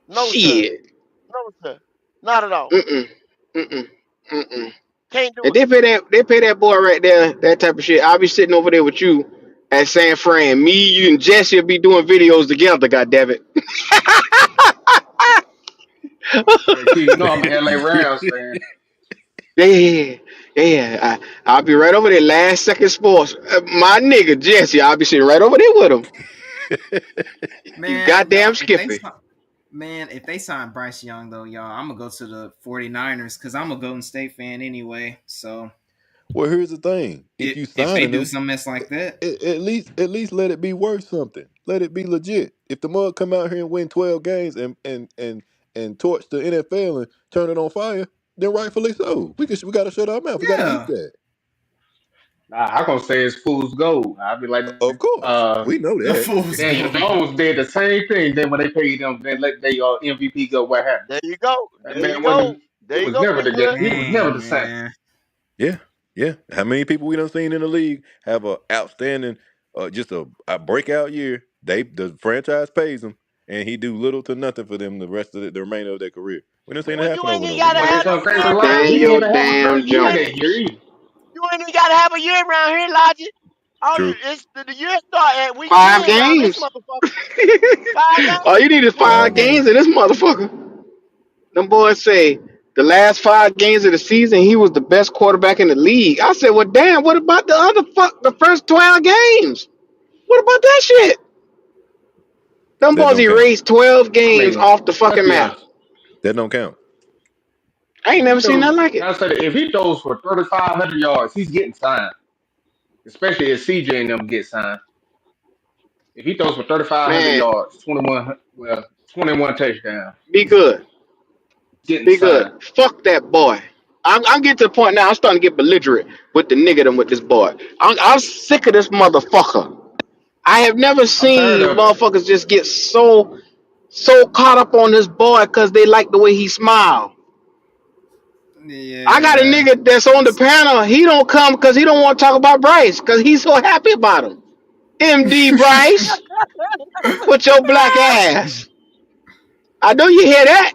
No, sir. Shit. No, sir. Not at all. Mm-mm. Mm-mm. Mm-mm. Can't do And it. they pay that boy right there, that type of shit. I'll be sitting over there with you at San Fran. Me, you, and Jesse will be doing videos together, goddammit. Yeah, Q, you know I'm an LA Rams fan. Yeah, yeah. I'll be right over there, last second sports. My nigga, Jesse, I'll be sitting right over there with him. You man, no. goddamn Skippy. If they sign Bryce Young though, y'all, I'm gonna go to the 49ers because I'm a Golden State fan anyway. So Well, here's the thing: if you if they signing do them, some mess like that, at least let it be worth something. Let it be legit. If the mug come out here and win 12 games and torch the NFL and turn it on fire, then rightfully so. We got to shut our mouth. We got to keep yeah, that. Nah, I'm gonna say it's fool's gold. I'll be like, Of course, uh, we know the that. Fools Daniel go. Jones did the same thing. Then when they paid him, then let they MVP go. What happened? There you go. That There you man go. wasn't. He There you was go, never Big the guy. Hood. He was never Dang, the same. man. Yeah, yeah. How many people we done seen in the league have a outstanding, just a breakout year? The franchise pays them, and he do little to nothing for them the rest of the remainder of their career. We done seen it Well, you happen ain't over and even over gotta But again. it's have so no crazy, year Lodge. around He Daniel ain't here. even have a damn great year You that ain't, year Jones. either. you ain't even gotta have a year around here, Logic. True. It's the year start at week 5 10 around this games. motherfucker. 5 All games. you need is Yeah. 5 5 games. games in this motherfucker. Them boys say the last 5 games of the season he was the best quarterback in the league. I said, well, damn. What about the first 12 games? What about that shit? Them That boys don't count. erased 12 I games mean, off the let's fucking be map. honest. That don't count. I ain't If he never seen throws, nothing like can it. I say that if he throws for 3,500 yards, he's getting signed. Especially if CJ and them get signed. If he throws for 3,500 Man, yards, 21 touchdowns, be good. getting Be good. signed. Fuck that boy. I'm getting to the point now. I'm starting to get belligerent with the nigga with this boy. I'm sick of this motherfucker. I have never I'm tired seen of it. motherfuckers just get so caught up on this boy because they like the way he smile. I got a Yeah, nigga that's on the it's panel. He don't come because he don't want to talk about Bryce because he's so happy about him. MD Bryce, with your black ass. I know you hear that.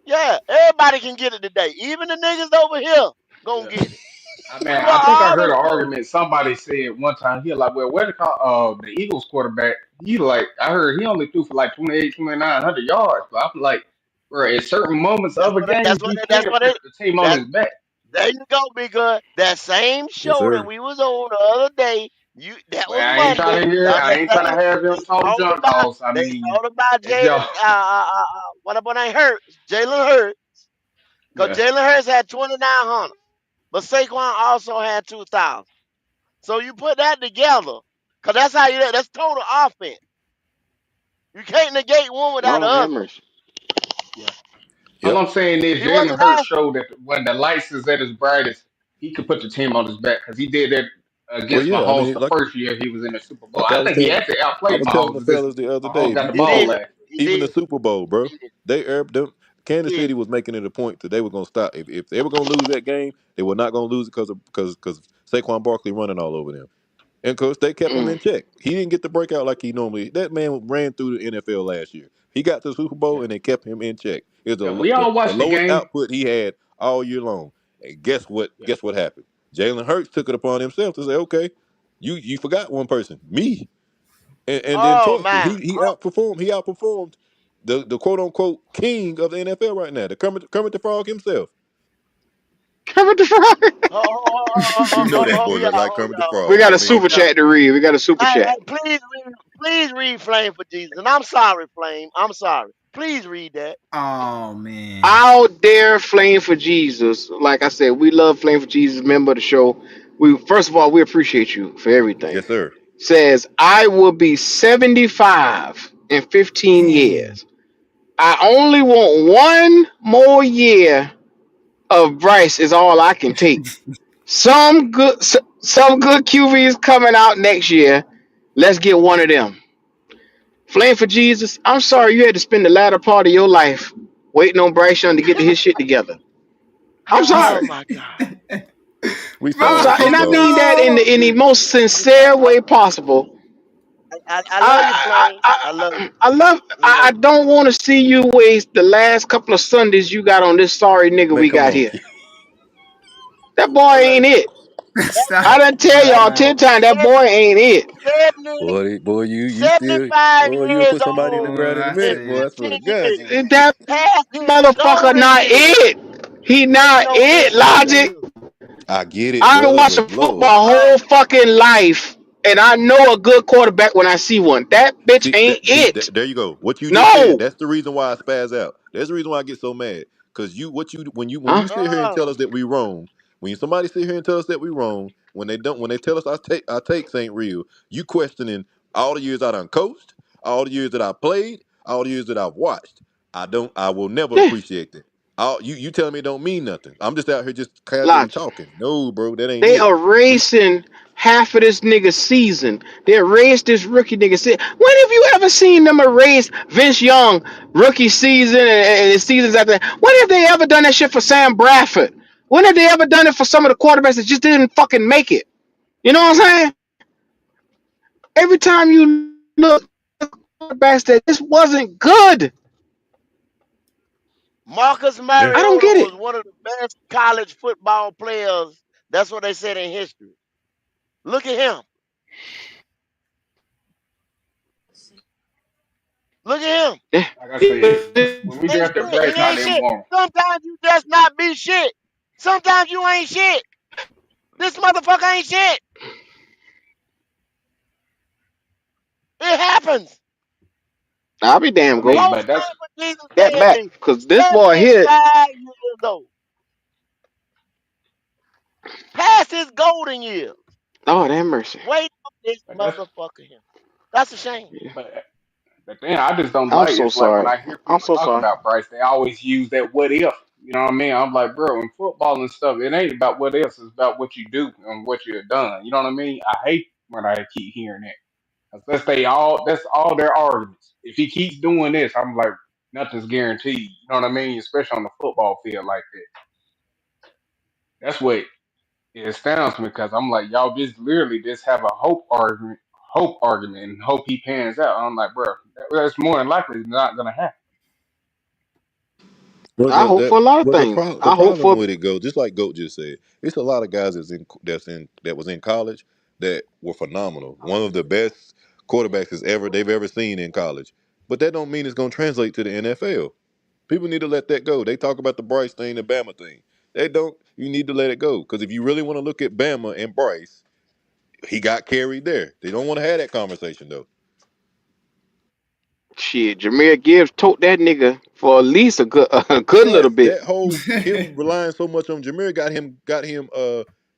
Yeah, everybody can get it today. Even the niggas over here gonna Yeah. get it. I mean, You I want think I all heard the an shows. argument. Somebody said one time, he like, well, where the Eagles quarterback, he like, I heard he only threw for like 28, 2,900 yards. But I'm like, bro, at certain moments That's of a what it, game, that's what he it, that's can what put it the team on that his back. there you go, big good. That same Yes, show that sir. we was on the other day, that Well, was Monday. Y'all I that ain't trying to same have they them talk talked junk about house. I they mean, talked about if Jalen y'all, what up on that hurt? Jalen Hurt. Cause yeah, Jalen Hurts had 2,900. But Saquon also had 2,000. So you put that together, cause that's how that's total offense. You can't negate one without the Lord have other. mercy. yeah. All Yep. I'm saying is He Jalen wasn't Hurts last. showed that when the lights is at his brightest, he could put the team on his back because he did that Well, against yeah. I Mahomes mean, the like first year he was in the Super Bowl. like I I was think he telling, actually I outplayed was telling the Mahomes. Just fellas the other day. Mahomes If got you the He ball look, did. last. He even the did. Super Bowl, bro, He did. them He Kansas did. City was making it a point that they were gonna stop. If they were gonna lose that game, they were not gonna lose it because Saquon Barkley running all over them. And of course, they kept him in Mm. check. He didn't get the breakout like he normally. That man ran through the NFL last year. He got to the Super Yeah, Bowl and they kept him in check. It was yeah. We all the watched the lowest game. output he had all year long. And guess what? Yeah, Guess what happened? Jalen Hurts took it upon himself to say, "Okay, you forgot one person, me." And then Oh trust me, man. he outperformed. He outperformed the quote unquote king of the NFL right now, the Kermit the Frog himself. Cover the front. You know that Hold boy look y'all, like hold Kermit the y'all, We Frog. got I a mean, hold super y'all. chat to read. We got a super chat. Please read Flame for Jesus. And I'm sorry, Flame. I'm sorry. Please read that. Oh man. Out there, Flame for Jesus. Like I said, we love Flame for Jesus. Member of the show. We first of all, we appreciate you for everything. yes, sir. Says I will be 75 in 15 Dang. years. I only want one more year of Bryce. Is all I can take. Some good QBs coming out next year. Let's get one of them. Flame for Jesus. I'm sorry you had to spend the latter part of your life waiting on Bryce Young to get his shit together. I'm Oh sorry. my God. We I'm sorry. sorry, We and Bro, I sorry. mean that in no. the most I'm sorry. sincere way possible. I love you, Flame. I love you. I love. I I love you. don't want to see you waste the last couple of Sundays you got on this sorry nigga Man, we come got on. here. That boy I love ain't you. it. That Stop. I man, done tell that y'all Bro. 10 man times that boy ain't it. 70, Boy, you still, 75 boy, you'll years put somebody in the old ground Boy, in a I in minute, boy. said I swear to 15 God. years. That Past his motherfucker golden not years. it. He Ain't not no it. good golden Logic. years. I get it, I've been brother, watching but football Lord. my Oh whole my God. fucking life, and I know a good quarterback when I see one. That bitch See ain't it. there you go. What you just said. No. That's the reason why I spaz out. That's the reason why I get so mad. Cause you, what you, when Huh? you sit here and tell Oh, us that we wrong, when somebody sit here and tell us that we wrong, when they don't, when they tell us our takes ain't real, you questioning all the years I done coached, all the years that I played, all the years that I've watched. I will never Yeah. appreciate that. You telling me it don't mean nothing. I'm just out here just casually Logic. talking. No, bro, that ain't They it. We erasing half of this nigga's season. They erased this rookie nigga season. When have you ever seen them erase Vince Young rookie season and seasons after that? When have they ever done that shit for Sam Bradford? When have they ever done it for some of the quarterbacks that just didn't fucking make it? You know what I'm saying? Every time you look at quarterbacks that this wasn't good. Marcus yeah. I don't Mariota get it. was one of the best college football players. That's what they said in history. Look at him. Look at him. Yeah. like I said, when we Ain't drafted shit. Bryce, He I ain't didn't shit. want him. Sometimes you just not be shit. Sometimes you ain't shit. This motherfucker ain't shit. It happens. I'll be damn I mean, ghost. Coach but that's Playing for Jesus That said back. me Cause this boy here, 75 years old. Past his golden years. Lord have mercy. Wait on this but that's motherfucker here. That's a shame. Yeah. but the thing I just don't I'm like so is like when sorry. I hear I'm people so talk sorry. about Bryce, they always use that what if. You know what I mean? I'm like, bro, in football and stuff, it ain't about what ifs, it's about what you do and what you've done. You know what I mean? I hate when I keep hearing that. 'Cause that's all their arguments. If he keeps doing this, I'm like, nothing's guaranteed. You know what I mean? Especially on the football field like that. That's what it astounds me because I'm like, y'all just literally just have a hope argument, hope argument and hope he pans out. I'm like, bro, that's more than likely not gonna happen. But I hope for a lot of things. the I hope problem for with it goes just like Goat just said. It's a lot of guys that was in college that were phenomenal. One of the best quarterbacks they've ever seen in college. But that don't mean it's gonna translate to the NFL. People need to let that go. They talk about the Bryce thing, the Bama thing. They don't. You need to let it go because if you really want to look at Bama and Bryce, he got carried there. They don't want to have that conversation though. shit. Jameer Gibbs told that nigga for at least a good little Yes, bit. that whole him relying so much on Jameer got him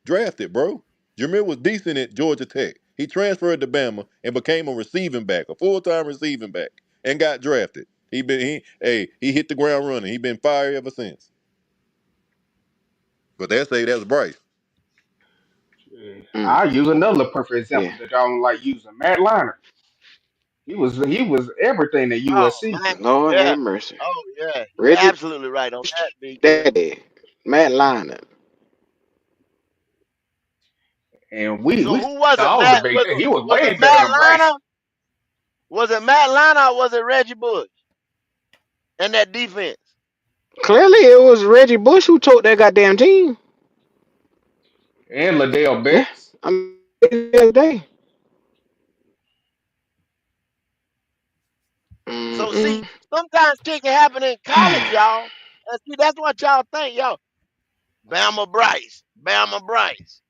drafted, bro. Jameer was decent at Georgia Tech. He transferred to Bama and became a receiving back, a full time receiving back, and got drafted. He hit the ground running. He been fired ever since. But they say that's Bryce. Yeah. Mm, I'll use another perfect yeah. example that y'all don't like using. Matt Leinart. He was everything at Oh USC. man, Lord yeah. have mercy. Oh yeah, you Reggie absolutely right on that, Big Q. Daddy, Matt Leinart. And we So who was it? all Matt debate that he was was it way better Matt than Bryce. Liner? Was it Matt Liner or was it Reggie Bush and that defense? Clearly, it was Reggie Bush who told that goddamn team. And Liddell Yeah, Betts. I mean, the other day. So Mm-mm. see, sometimes shit can happen in college, y'all. And see, that's what y'all think, y'all. Bama Bryce, Bama Bryce.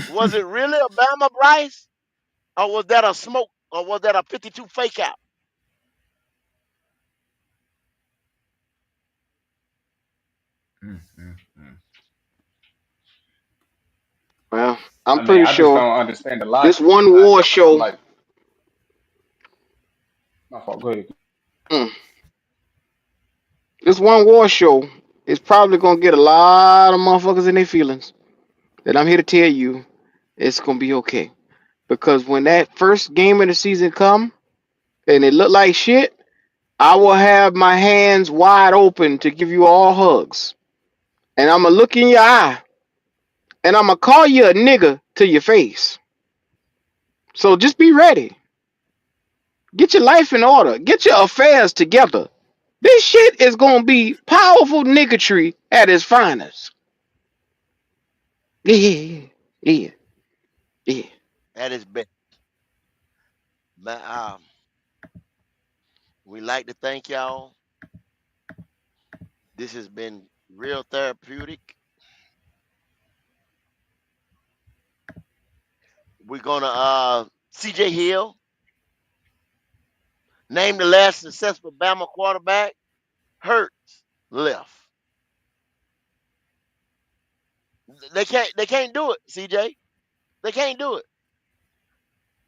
Was it really a Bama Bryce, or was that a smoke, or was that a 52 fake out? Mm, mm, mm. Well, I'm I mean, pretty I just sure don't understand the this logic one behind war that. But I'm show. like, my fault. Go ahead. Mm, this one war show is probably gonna get a lot of motherfuckers in their feelings. And I'm here to tell you, it's gonna be okay. Because when that first game of the season come and it look like shit, I will have my hands wide open to give you all hugs. And I'm gonna look in your eye and I'm gonna call you a nigga to your face. So just be ready. Get your life in order. Get your affairs together. This shit is gonna be powerful niggatry at its finest. Yeah, yeah, yeah. That is best. We like to thank y'all. This has been real therapeutic. We're gonna CJ Hill, name the last successful Bama quarterback. Hurts left. They can't do it, CJ. They can't do it.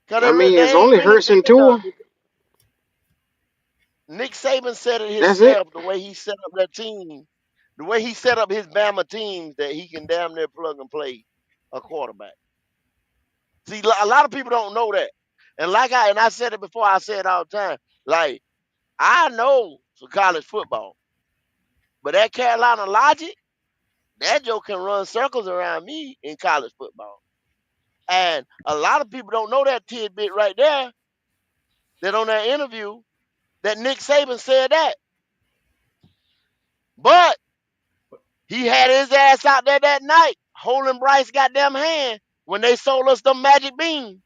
Cause I mean, it's they ain't only really Hurts big and enough. Tua. Nick Saban said it That's it. himself, the way he set up that team, the way he set up his Bama teams, that he can damn near plug and play a quarterback. See, a lot of people don't know that. And I said it before, I say it all the time. Like, I know for college football, but that Carolina logic, that joke can run circles around me in college football. And a lot of people don't know that tidbit right there, that on that interview, that Nick Saban said that. But he had his ass out there that night holding Bryce goddamn hand when they sold us the magic bean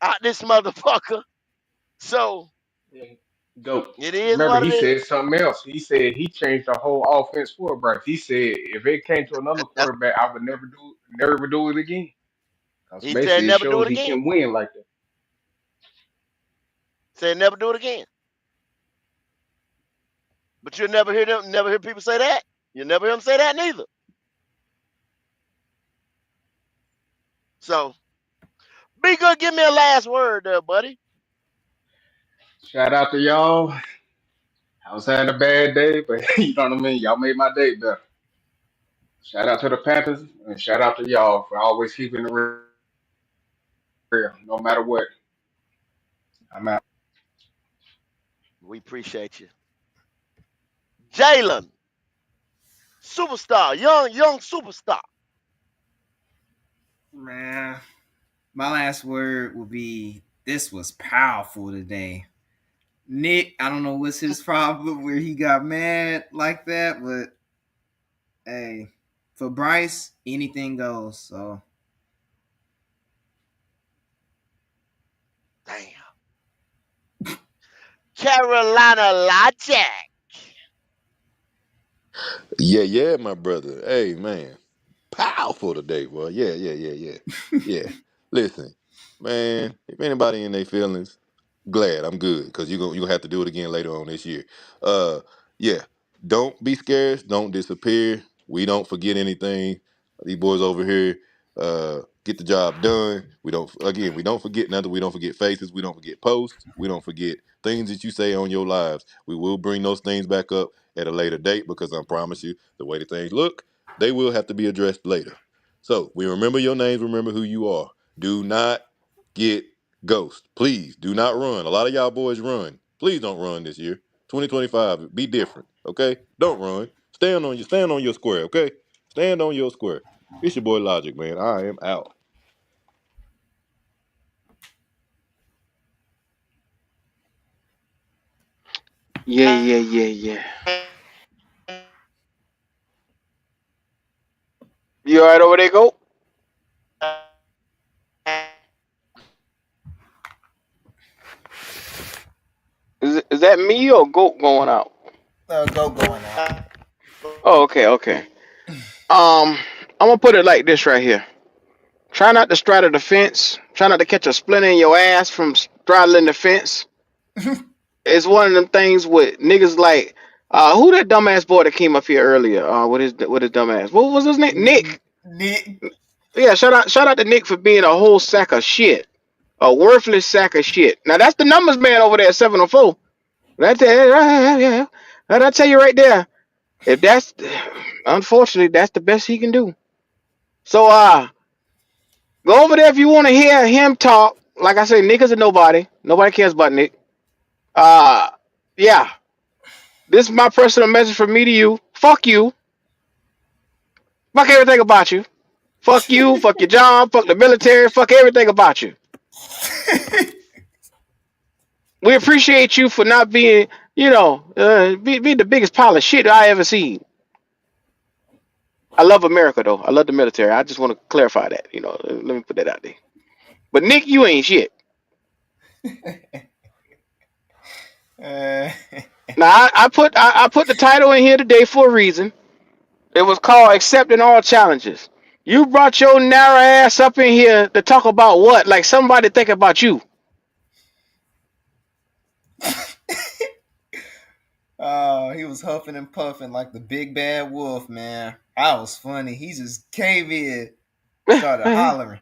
out this motherfucker. So Yeah. Go. it is Remember, what he it is. said something else. He said he changed the whole offense for Bryce. He said if it came to another That's, quarterback, I would never do it again. Because he said basically it never do shows it he again. can win like that. Said never do it again. But you'll never hear people say that. You'll never hear them say that neither. So be good, give me a last word there, buddy. Shout out to y'all. I was having a bad day, but you know what I mean? Y'all made my day better. Shout out to the Panthers and shout out to y'all for always keeping it real, no matter what. I'm out. We appreciate you. Jalen, superstar, young superstar. Man, my last word will be This was powerful today. Nick, I don't know what's his problem where he got mad like that, but hey, for Bryce, anything goes. So Damn. Carolina Logic. Yeah, yeah, my brother. Hey, man. Powerful today, boy. Yeah, yeah, yeah, yeah. Yeah. Listen, man, if anybody in their feelings, glad I'm good because you gonna have to do it again later on this year. Uh, yeah. Don't be scared. Don't disappear. We don't forget anything. These boys over here get the job done. We don't forget nothing. We don't forget faces. We don't forget posts. We don't forget things that you say on your lives. We will bring those things back up at a later date because I promise you, the way the things look, they will have to be addressed later. So we remember your names. Remember who you are. Do not get Ghost, please do not run. A lot of y'all boys run. Please don't run this year. 2025, be different, okay? Don't run. Stand on your square, okay? Stand on your square. It's your boy Logic, man. I am out. Yeah, yeah, yeah, yeah. You all right over there, go? Is that me or goat going out? go going out. Oh, okay, okay. I'm gonna put it like this right here. Try not to straddle the fence. Try not to catch a splinter in your ass from straddling the fence. It's one of them things with niggas like who that dumbass boy that came up here earlier with his dumbass. What was his name? Nick. Nick, Yeah, shout out to Nick for being a whole sack of shit. A worthless sack of shit. Now that's the numbers man over there at 704. That yeah, that I tell you right there. If that's unfortunately that's the best he can do. So go over there if you want to hear him talk. Like I say, Nick is a nobody. Nobody cares about Nick. Uh yeah. This is my personal message from me to you. Fuck you. Fuck everything about you. Fuck you. Fuck your job. Fuck the military. Fuck everything about you. We appreciate you for not being, be the biggest pile of shit I ever seen. I love America though. I love the military. I just want to clarify that. Let me put that out there. But Nick, you ain't shit. uh, Now I put the title in here today for a reason. It was called Accepting All Challenges. You brought your narrow ass up in here to talk about what? Like somebody think about you. oh, he was huffing and puffing like the big bad wolf, man. That was funny. He just came in, started hollering.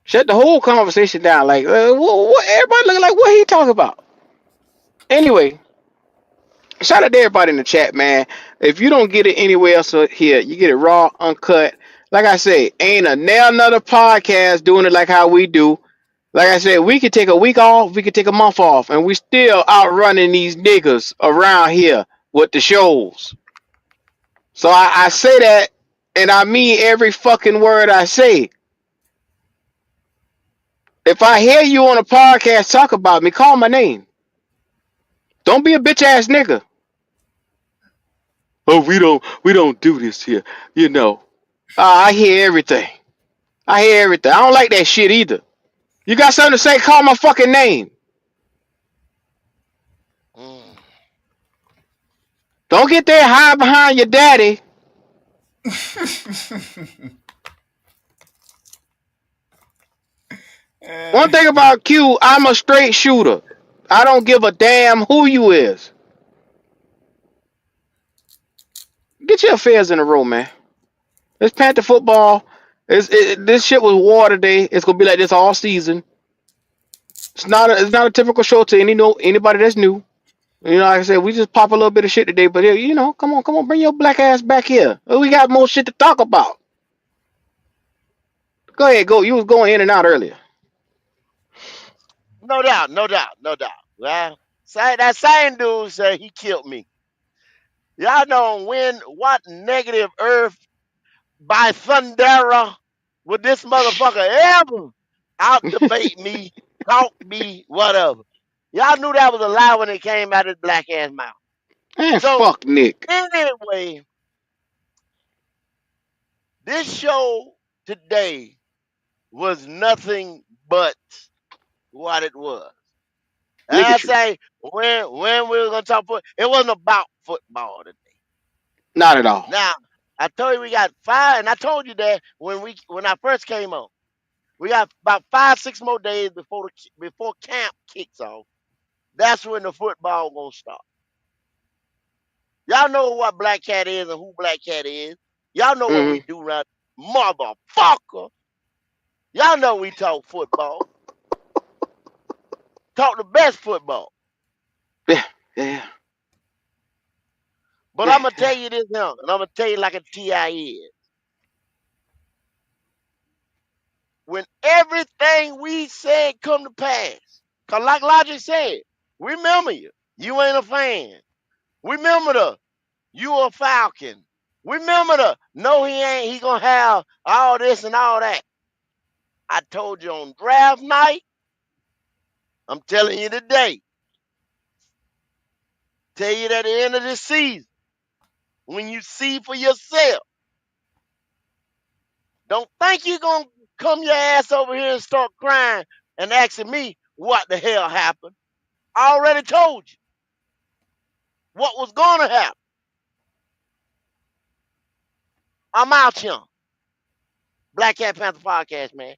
Shut the whole conversation down. Like, what everybody looking like? What he talking about? Anyway, shout out to everybody in the chat, man. If you don't get it anywhere else here, you get it raw, uncut. Like I say, ain't a nail another podcast doing it like how we do. Like I said, we could take a week off, we could take a month off, and we still outrunning these niggas around here with the shows. So I say that, and I mean every fucking word I say. If I hear you on a podcast talk about me, call my name. Don't be a bitch ass nigga. Oh, we don't do this here. You know. I hear everything. I hear everything. I don't like that shit either. You got something to say? Call my fucking name. Mm. Don't get there high behind your daddy. One thing about Q, I'm a straight shooter. I don't give a damn who you is. Get your affairs in a row, man. It's Panther football. This shit was war today. It's gonna be like this all season. It's not a typical show to anybody that's new. Like I said, we just pop a little bit of shit today, but come on, bring your black ass back here. We got more shit to talk about. Go ahead, go. You was going in and out earlier. No doubt, no doubt, no doubt. Well, that same dude said he killed me. Y'all don't win what negative earth by Thundera would this motherfucker ever out debate me? Talk me, whatever. Y'all knew that was a lie when it came out of his black ass mouth. Man, So fuck Nick. anyway, this show today was nothing but what it was. And I Niggatry. say when we were gonna talk football, it wasn't about football today. Not at all. Now I told you we got five, and I told you that when I first came on, we got about 5, 6 more days before camp kicks off. That's when the football gonna start. Y'all know what Black Cat is and who Black Cat is. Y'all know what we Mm-hmm. do right, motherfucker. Y'all know we talk football, talk the best football. Yeah, yeah, But yeah, I'm gonna tell yeah. you this now, and I'm gonna tell you like a Ti is. When everything we said come to pass, cause like Logic said, we remember you. You ain't a fan. We remember the you a Falcon. We remember the no he ain't. He gonna have all this and all that. I told you on draft night. I'm telling you today. Tell you at the end of this season, when you see for yourself, don't think you're going to come your ass over here and start crying and asking me what the hell happened. I already told you what was going to happen. I'm out here. Black Cat Panther Podcast, man.